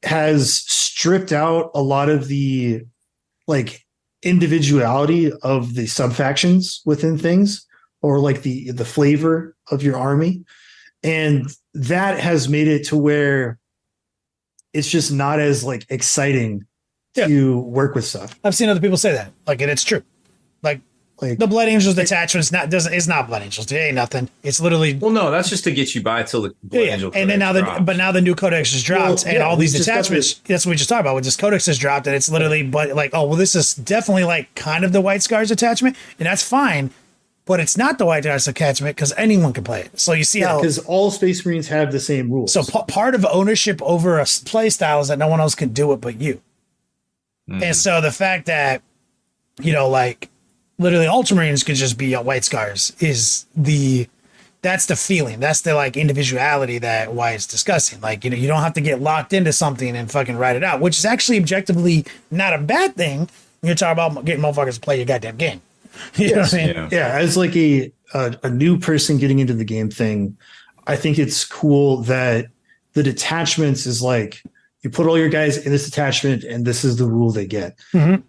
[SPEAKER 4] has stripped out a lot of the like individuality of the subfactions within things, or like the flavor of your army. And that has made it to where it's just not as like exciting to work with stuff.
[SPEAKER 3] I've seen other people say that, like, and it's true. Like the Blood Angels detachment is not Blood Angels. It ain't nothing. It's literally.
[SPEAKER 2] Well, no, that's just to get you by till the Blood Angel.
[SPEAKER 3] And then now the new codex has dropped, and all these detachments. That's what we just talked about. When this codex has dropped, and it's literally, but like, oh well, this is definitely like kind of the White Scars attachment, and that's fine. But it's not the White Scars attachment because anyone can play it. So you see how,
[SPEAKER 4] because all Space Marines have the same rules.
[SPEAKER 3] So part of ownership over a play style is that no one else can do it but you. And so the fact that, like literally Ultramarines could just be White Scars that's the feeling. That's the like individuality that Wyatt's discussing. Like, you don't have to get locked into something and fucking write it out, which is actually objectively not a bad thing when you're talking about getting motherfuckers to play your goddamn game. You know what I mean?
[SPEAKER 4] Yeah, as like a new person getting into the game thing, I think it's cool that the detachments is like, you put all your guys in this detachment and this is the rule they get. Mm-hmm.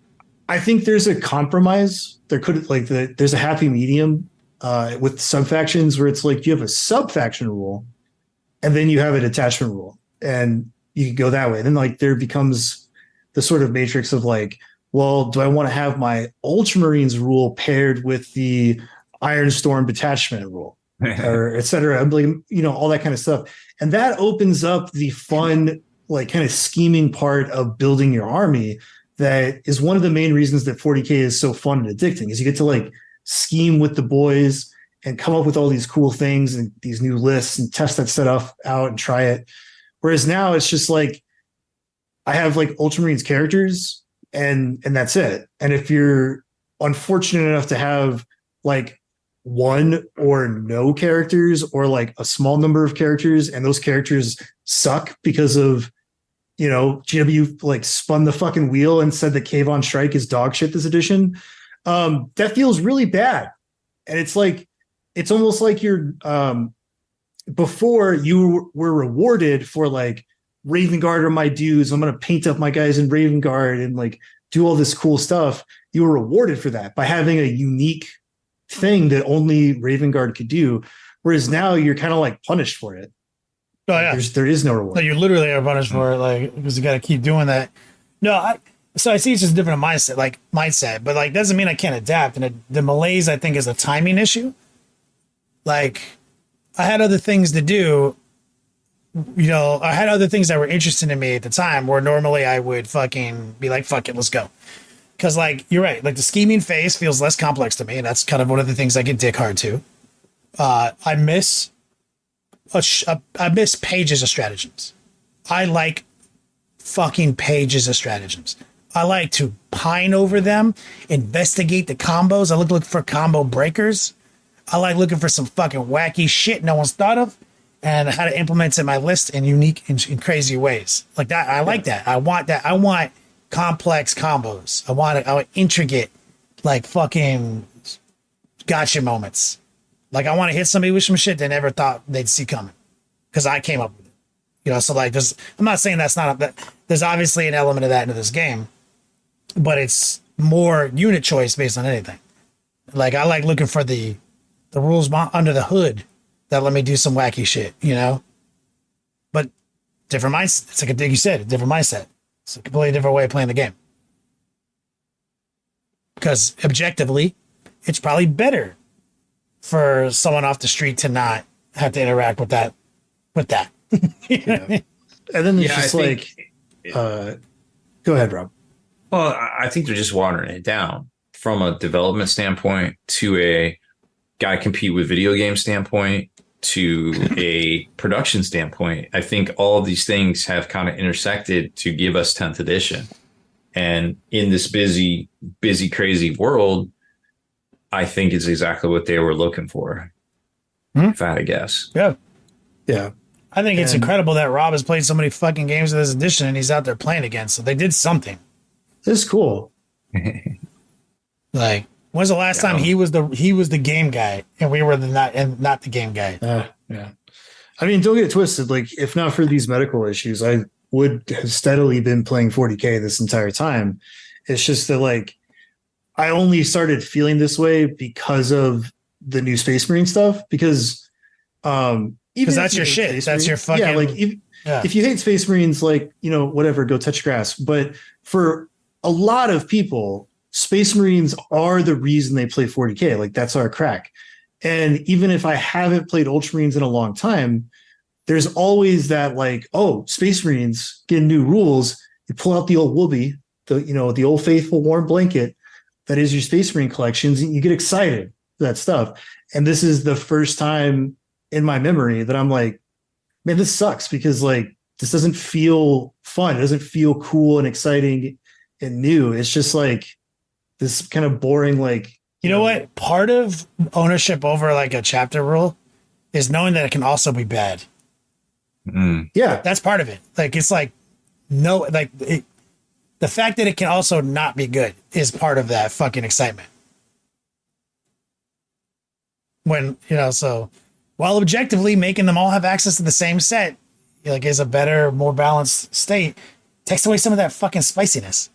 [SPEAKER 4] I think there's a compromise. There's a happy medium with subfactions where it's like you have a subfaction rule and then you have a detachment rule, and you can go that way. And then like there becomes the sort of matrix of like, well, do I want to have my Ultramarines rule paired with the Iron Storm detachment rule, or et cetera? Like, all that kind of stuff. And that opens up the fun, like kind of scheming part of building your army. That is one of the main reasons that 40K is so fun and addicting, is you get to like scheme with the boys and come up with all these cool things and these new lists and test that stuff out and try it. Whereas now it's just like, I have like Ultramarines characters and that's it. And if you're unfortunate enough to have like one or no characters, or like a small number of characters, and those characters suck because of, GW like spun the fucking wheel and said that Cave on Strike is dog shit this edition, that feels really bad. And it's like, it's almost like you're, before you were rewarded for like, Raven Guard are my dudes, I'm going to paint up my guys in Raven Guard and like do all this cool stuff. You were rewarded for that by having a unique thing that only Raven Guard could do. Whereas now you're kind of like punished for it.
[SPEAKER 3] Oh yeah,
[SPEAKER 4] there is no reward.
[SPEAKER 3] No, you literally are punished for it, like, because you got to keep doing that. No, so I see it's just a different mindset, but like doesn't mean I can't adapt. And the malaise, I think, is a timing issue. Like, I had other things to do. I had other things that were interesting to me at the time, where normally I would fucking be like, fuck it, let's go. Because, like, you're right. Like, the scheming phase feels less complex to me, and that's kind of one of the things I get dick hard to. I miss pages of stratagems. I like fucking pages of stratagems. I like to pine over them, investigate the combos. I look for combo breakers. I like looking for some fucking wacky shit no one's thought of, and how to implement it in my list in unique and crazy ways. Like that. I like that. I want that. I want complex combos. I want intricate, like, fucking gotcha moments. Like, I want to hit somebody with some shit they never thought they'd see coming, because I came up with it. So like, I'm not saying that's not there's obviously an element of that into this game, but it's more unit choice based on anything. Like, I like looking for the rules under the hood that let me do some wacky shit, but different mindset. It's like you said, a different mindset. It's a completely different way of playing the game. Because objectively, it's probably better for someone off the street to not have to interact with that.
[SPEAKER 4] Yeah. And then it's go ahead, Rob.
[SPEAKER 2] Well, I think they're just watering it down from a development standpoint, to a guy compete with video game standpoint, to a production standpoint. I think all of these things have kind of intersected to give us 10th edition. And in this busy, crazy world, I think it's exactly what they were looking for. If I had to guess.
[SPEAKER 3] Yeah.
[SPEAKER 4] Yeah.
[SPEAKER 3] I think it's incredible that Rob has played so many fucking games of this edition and he's out there playing again. So they did something.
[SPEAKER 4] This is cool.
[SPEAKER 3] Like, when's the last time he was the game guy and we were not the game guy?
[SPEAKER 4] Yeah. I mean, don't get it twisted. Like, if not for these medical issues, I would have steadily been playing 40K this entire time. It's just that, like, I only started feeling this way because of the new Space Marine stuff. Because
[SPEAKER 3] that's your shit. That's your fucking...
[SPEAKER 4] Yeah, like, if you hate Space Marines, like, whatever, go touch grass. But for a lot of people, Space Marines are the reason they play 40K. Like, that's our crack. And even if I haven't played Ultramarines in a long time, there's always that, like, oh, Space Marines getting new rules. You pull out the old Whoopee, the old faithful warm blanket that is your Space Marine collections, and you get excited for that stuff. And this is the first time in my memory that I'm like, man, this sucks, because, like, this doesn't feel fun. It doesn't feel cool and exciting and new. It's just like this kind of boring, like,
[SPEAKER 3] you know what? Part of ownership over, like, a chapter rule is knowing that it can also be bad.
[SPEAKER 4] Yeah.
[SPEAKER 3] That's part of it. Like, it's like, the fact that it can also not be good is part of that fucking excitement. When, so while objectively making them all have access to the same set, like, is a better, more balanced state, takes away some of that fucking spiciness.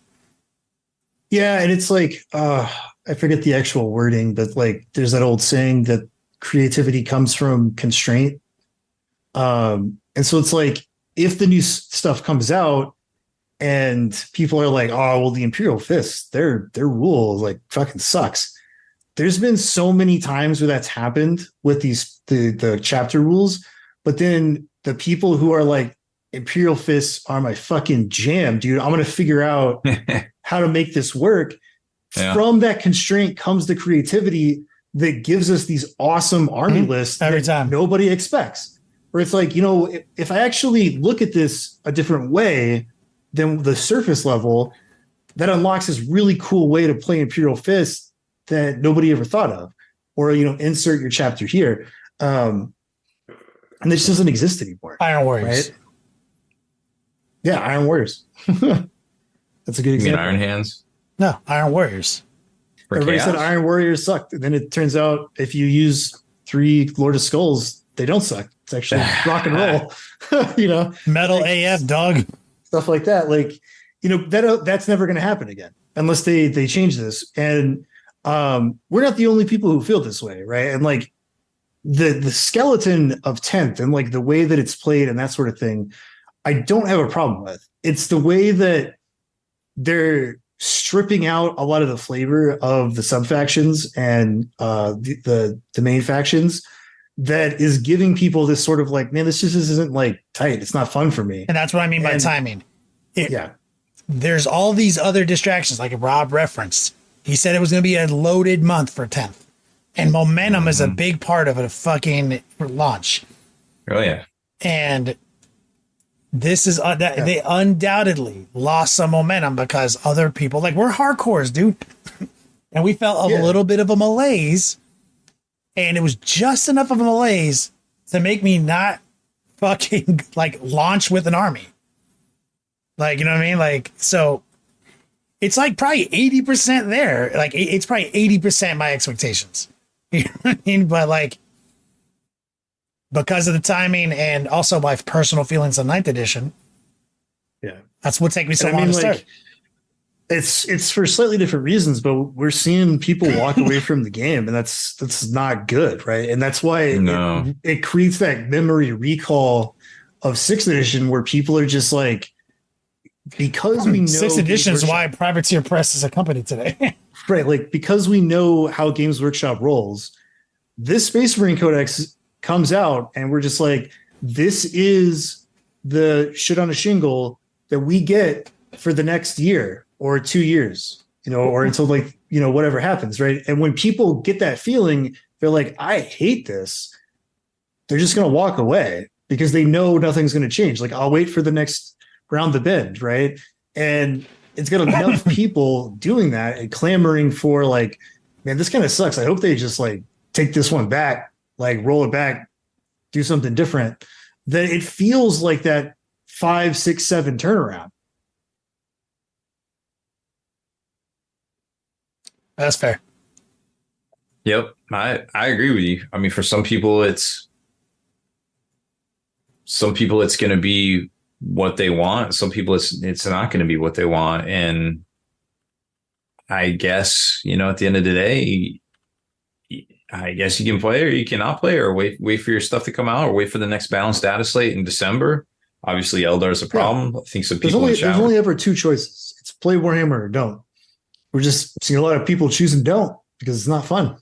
[SPEAKER 4] Yeah. And it's like, I forget the actual wording, but, like, there's that old saying that creativity comes from constraint. And so it's like, if the new stuff comes out and people are like, oh, well, the Imperial Fist, their rule like fucking sucks. There's been so many times where that's happened with the chapter rules, but then the people who are like, Imperial Fists are my fucking jam, dude. I'm going to figure out how to make this work. Yeah. From that constraint comes the creativity that gives us these awesome army lists
[SPEAKER 3] every time
[SPEAKER 4] nobody expects. Where it's like, if I actually look at this a different way than the surface level, that unlocks this really cool way to play Imperial Fist that nobody ever thought of. Or, insert your chapter here. And this doesn't exist anymore.
[SPEAKER 3] Iron Warriors.
[SPEAKER 4] Right? Yeah, Iron Warriors. That's a good example.
[SPEAKER 2] You mean Iron Hands?
[SPEAKER 3] No, Iron Warriors.
[SPEAKER 4] Everybody said Iron Warriors sucked. And then it turns out if you use 3 Lord of Skulls, they don't suck. It's actually rock and roll.
[SPEAKER 3] Metal like, AF, dog.
[SPEAKER 4] Stuff like that. Like, that's never going to happen again unless they change this. And we're not the only people who feel this way, right? And like the skeleton of 10th and like the way that it's played and that sort of thing, I don't have a problem with. It's the way that they're stripping out a lot of the flavor of the sub factions and the main factions that is giving people this sort of like, man, this just isn't like tight. It's not fun for me.
[SPEAKER 3] And that's what I mean by timing. There's all these other distractions, like Rob referenced. He said it was going to be a loaded month for 10th. And momentum is a big part of a fucking launch.
[SPEAKER 2] Oh, yeah.
[SPEAKER 3] And this is they undoubtedly lost some momentum because other people, like, we're hardcores, dude. And we felt a little bit of a malaise. And it was just enough of a malaise to make me not fucking like launch with an army. Like, you know what I mean? Like, so it's like probably 80% there. Like, it's probably 80% my expectations. You know what I mean? But like, because of the timing and also my personal feelings on 9th edition.
[SPEAKER 4] Yeah.
[SPEAKER 3] That's what takes me so long to start.
[SPEAKER 4] It's for slightly different reasons, but we're seeing people walk away from the game, and that's not good, right? And that's why it creates that memory recall of 6th edition where people are just like, because we know
[SPEAKER 3] 6th edition is why Privateer Press is a company today.
[SPEAKER 4] Right. Like, because we know how Games Workshop rolls, this Space Marine Codex comes out and we're just like, this is the shit on a shingle that we get for the next year or 2 years, or until like, whatever happens. Right. And when people get that feeling, they're like, I hate this. They're just going to walk away because they know nothing's going to change. Like, I'll wait for the next round the bend. Right. And it's got enough people doing that and clamoring for like, man, this kind of sucks. I hope they just like take this one back. Like, roll it back, do something different, that it feels like that 5, 6, 7 turnaround.
[SPEAKER 3] That's fair.
[SPEAKER 2] Yep. I agree with you. I mean, for some people it's going to be what they want. Some people it's not going to be what they want. And I guess, at the end of the day, I guess you can play or you cannot play, or wait for your stuff to come out, or wait for the next balanced data slate in December. Obviously, Eldar is a problem. I think some people
[SPEAKER 4] there's only ever 2 choices. It's play Warhammer or don't. We're just seeing a lot of people choosing don't because it's not fun.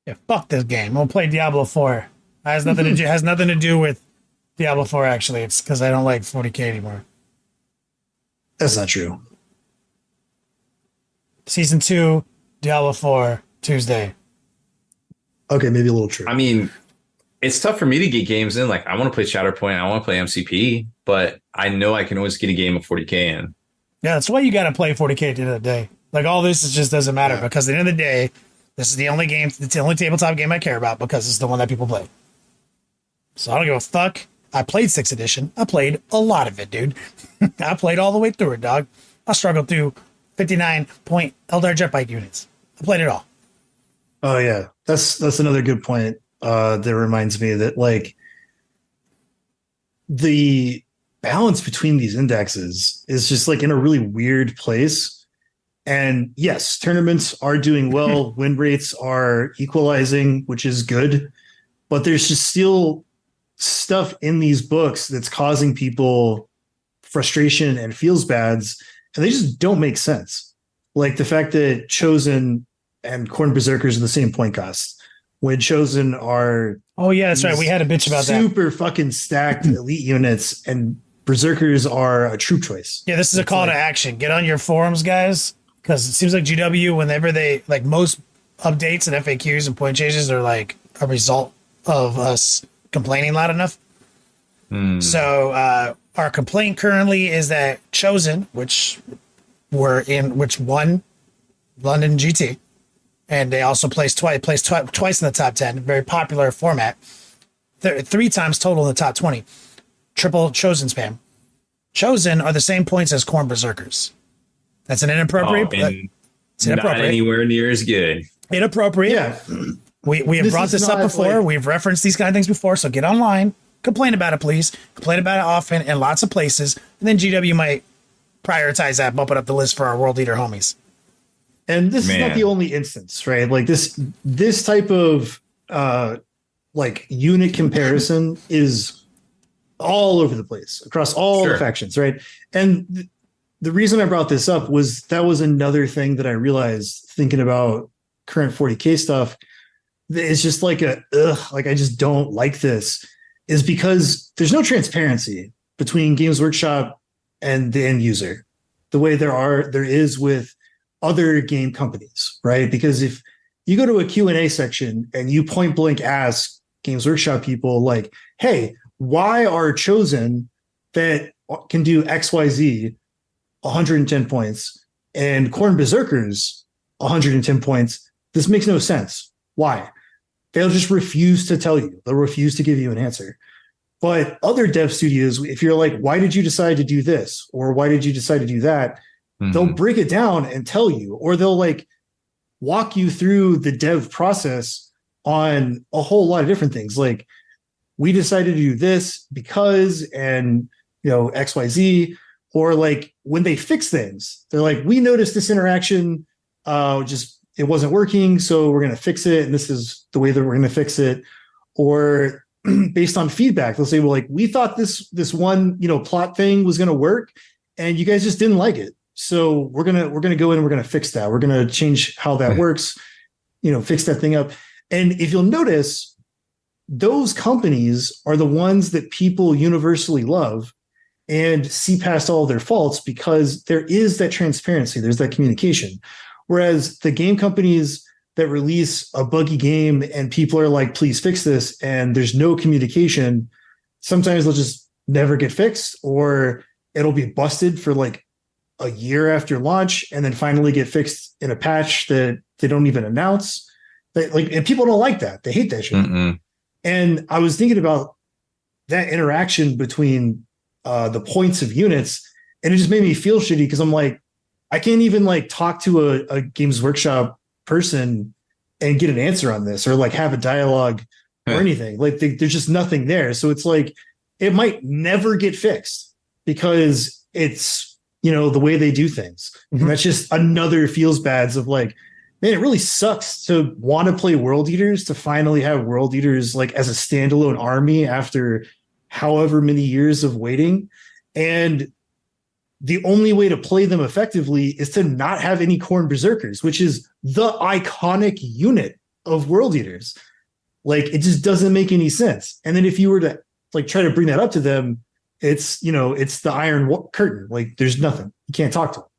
[SPEAKER 3] Yeah, fuck this game. I'm gonna play Diablo 4. It has nothing to do with Diablo 4. Actually, it's because I don't like 40k anymore.
[SPEAKER 4] That's not true.
[SPEAKER 3] Season 2, Diablo 4. Tuesday.
[SPEAKER 4] Okay, maybe a little true.
[SPEAKER 2] I mean, it's tough for me to get games in. Like, I want to play Shatterpoint, I want to play MCP, but I know I can always get a game of 40k in.
[SPEAKER 3] Yeah, that's why you got to play 40k at the end of the day. Like, all this just doesn't matter because at the end of the day, this is the only game. It's the only tabletop game I care about because it's the one that people play. So I don't give a fuck. I played 6th edition. I played a lot of it, dude. I played all the way through it, dog. I struggled through 59-point Eldar Jetbike units. I played it all.
[SPEAKER 4] Oh yeah, that's another good point. That reminds me that like the balance between these indexes is just like in a really weird place. And yes, tournaments are doing well. Win rates are equalizing, which is good. But there's just still stuff in these books that's causing people frustration and feels bads, and they just don't make sense. Like the fact that Chosen and Corn Berserkers are the same point cost, when Chosen are
[SPEAKER 3] Oh yeah, that's right. We had a bitch about that.
[SPEAKER 4] super fucking stacked elite units, and Berserkers are a troop choice.
[SPEAKER 3] Yeah, this is a call to action. Get on your forums, guys, because it seems like GW, whenever they like most updates and FAQs and point changes are like a result of us complaining loud enough. So our complaint currently is that Chosen, which won London GT, and they also placed twice in the top 10, very popular format. 3 times total in the top 20. Triple Chosen spam. Chosen are the same points as Corn Berserkers. That's an inappropriate. It's inappropriate.
[SPEAKER 2] Not anywhere near as good.
[SPEAKER 3] Inappropriate.
[SPEAKER 4] Yeah.
[SPEAKER 3] We have brought this up before. We've referenced these kind of things before. So get online, complain about it, please. Complain about it often in lots of places. And then GW might prioritize that, bump it up the list for our world leader homies.
[SPEAKER 4] And this is not the only instance, right? Like this type of like unit comparison is all over the place across all the factions, right? And the reason I brought this up was that was another thing that I realized thinking about current 40K stuff. It's just like like I just don't like this, is because there's no transparency between Games Workshop and the end user the way there is with other game companies, right? Because if you go to a Q&A section and you point blank ask Games Workshop people like, hey, why are Chosen that can do XYZ 110 points and Corn Berserkers 110 points? This makes no sense. Why? They'll just refuse to tell you. They'll refuse to give you an answer. But other dev studios, if you're like, why did you decide to do this? Or why did you decide to do that? They'll break it down and tell you, or they'll like walk you through the dev process on a whole lot of different things. Like, we decided to do this because, and XYZ, or like when they fix things, they're like, we noticed this interaction, it wasn't working, so we're going to fix it. And this is the way that we're going to fix it. Or based on feedback, they'll say, well, like, we thought this one, plot thing was going to work and you guys just didn't like it. So we're going to go in and we're going to fix that. We're going to change how that works, fix that thing up. And if you'll notice, those companies are the ones that people universally love and see past all of their faults because there is that transparency. There's that communication. Whereas the game companies that release a buggy game and people are like, please fix this, and there's no communication, sometimes they'll just never get fixed, or it'll be busted for like a year after launch and then finally get fixed in a patch that they don't even announce. And people don't like that. They hate that shit. And I was thinking about that interaction between the points of units, and it just made me feel shitty because I'm like, I can't even like talk to a Games Workshop person and get an answer on this, or like have a dialogue or anything. Like there's just nothing there. So it's like, it might never get fixed because it's, the way they do things. And that's just another feels bads of like, man, it really sucks to want to play World Eaters, to finally have World Eaters like as a standalone army after however many years of waiting. And the only way to play them effectively is to not have any Corn Berserkers, which is the iconic unit of World Eaters. Like, it just doesn't make any sense. And then if you were to like try to bring that up to them, it's, it's the Iron Curtain. Like, there's nothing. You can't talk to them.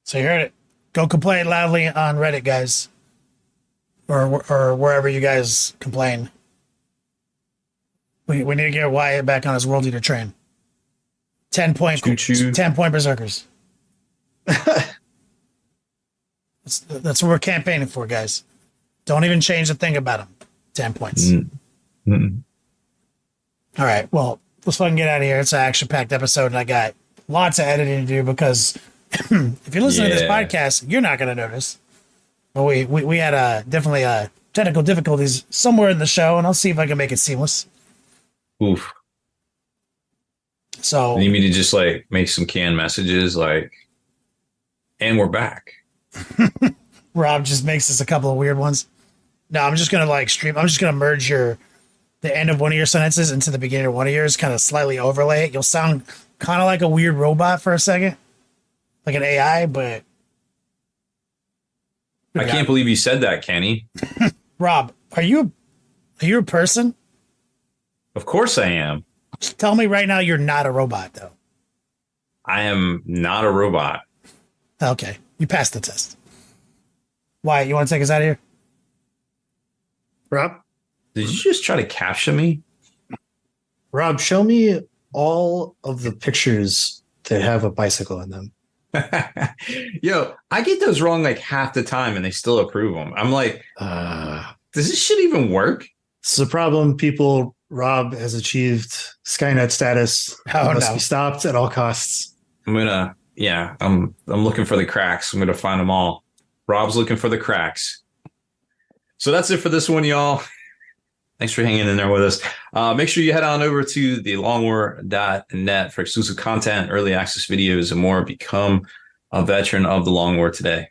[SPEAKER 3] So you heard it. Go complain loudly on Reddit, guys, or wherever you guys complain. We need to get Wyatt back on his World Eater train. 10 point Berserkers. That's what we're campaigning for, guys. Don't even change a thing about them. 10 points. All right. Well, let's fucking get out of here. It's an action-packed episode, and I got lots of editing to do because if you're listening to this podcast, you're not going to notice. But we had definitely technical difficulties somewhere in the show, and I'll see if I can make it seamless.
[SPEAKER 2] Oof.
[SPEAKER 3] So
[SPEAKER 2] you need me to just like make some canned messages like, and we're back.
[SPEAKER 3] Rob just makes us a couple of weird ones. No, I'm just gonna like stream. I'm just gonna merge your the end of one of your sentences into the beginning of one of yours, kind of slightly overlay it, you'll sound kind of like a weird robot for a second, like an AI. But
[SPEAKER 2] I can't believe you said that, Kenny.
[SPEAKER 3] Rob, are you a person?
[SPEAKER 2] Of course I am.
[SPEAKER 3] Tell me right now you're not a robot, though.
[SPEAKER 2] I am not a robot.
[SPEAKER 3] Okay, you passed the test. Wyatt, you want to take us out of here?
[SPEAKER 4] Rob,
[SPEAKER 2] Did you just try to capture me?
[SPEAKER 4] Rob, show me all of the pictures that have a bicycle in them.
[SPEAKER 2] Yo, I get those wrong like half the time and they still approve them. I'm like, does this shit even work?
[SPEAKER 4] It's a problem, people. Rob has achieved Skynet status.
[SPEAKER 3] Oh,
[SPEAKER 4] Must
[SPEAKER 3] no.
[SPEAKER 4] be stopped at all costs.
[SPEAKER 2] I'm looking for the cracks. I'm gonna find them all. Rob's looking for the cracks. So that's it for this one, y'all. Thanks for hanging in there with us. Make sure you head on over to thelongwar.net for exclusive content, early access videos, and more. Become a veteran of the Long War today.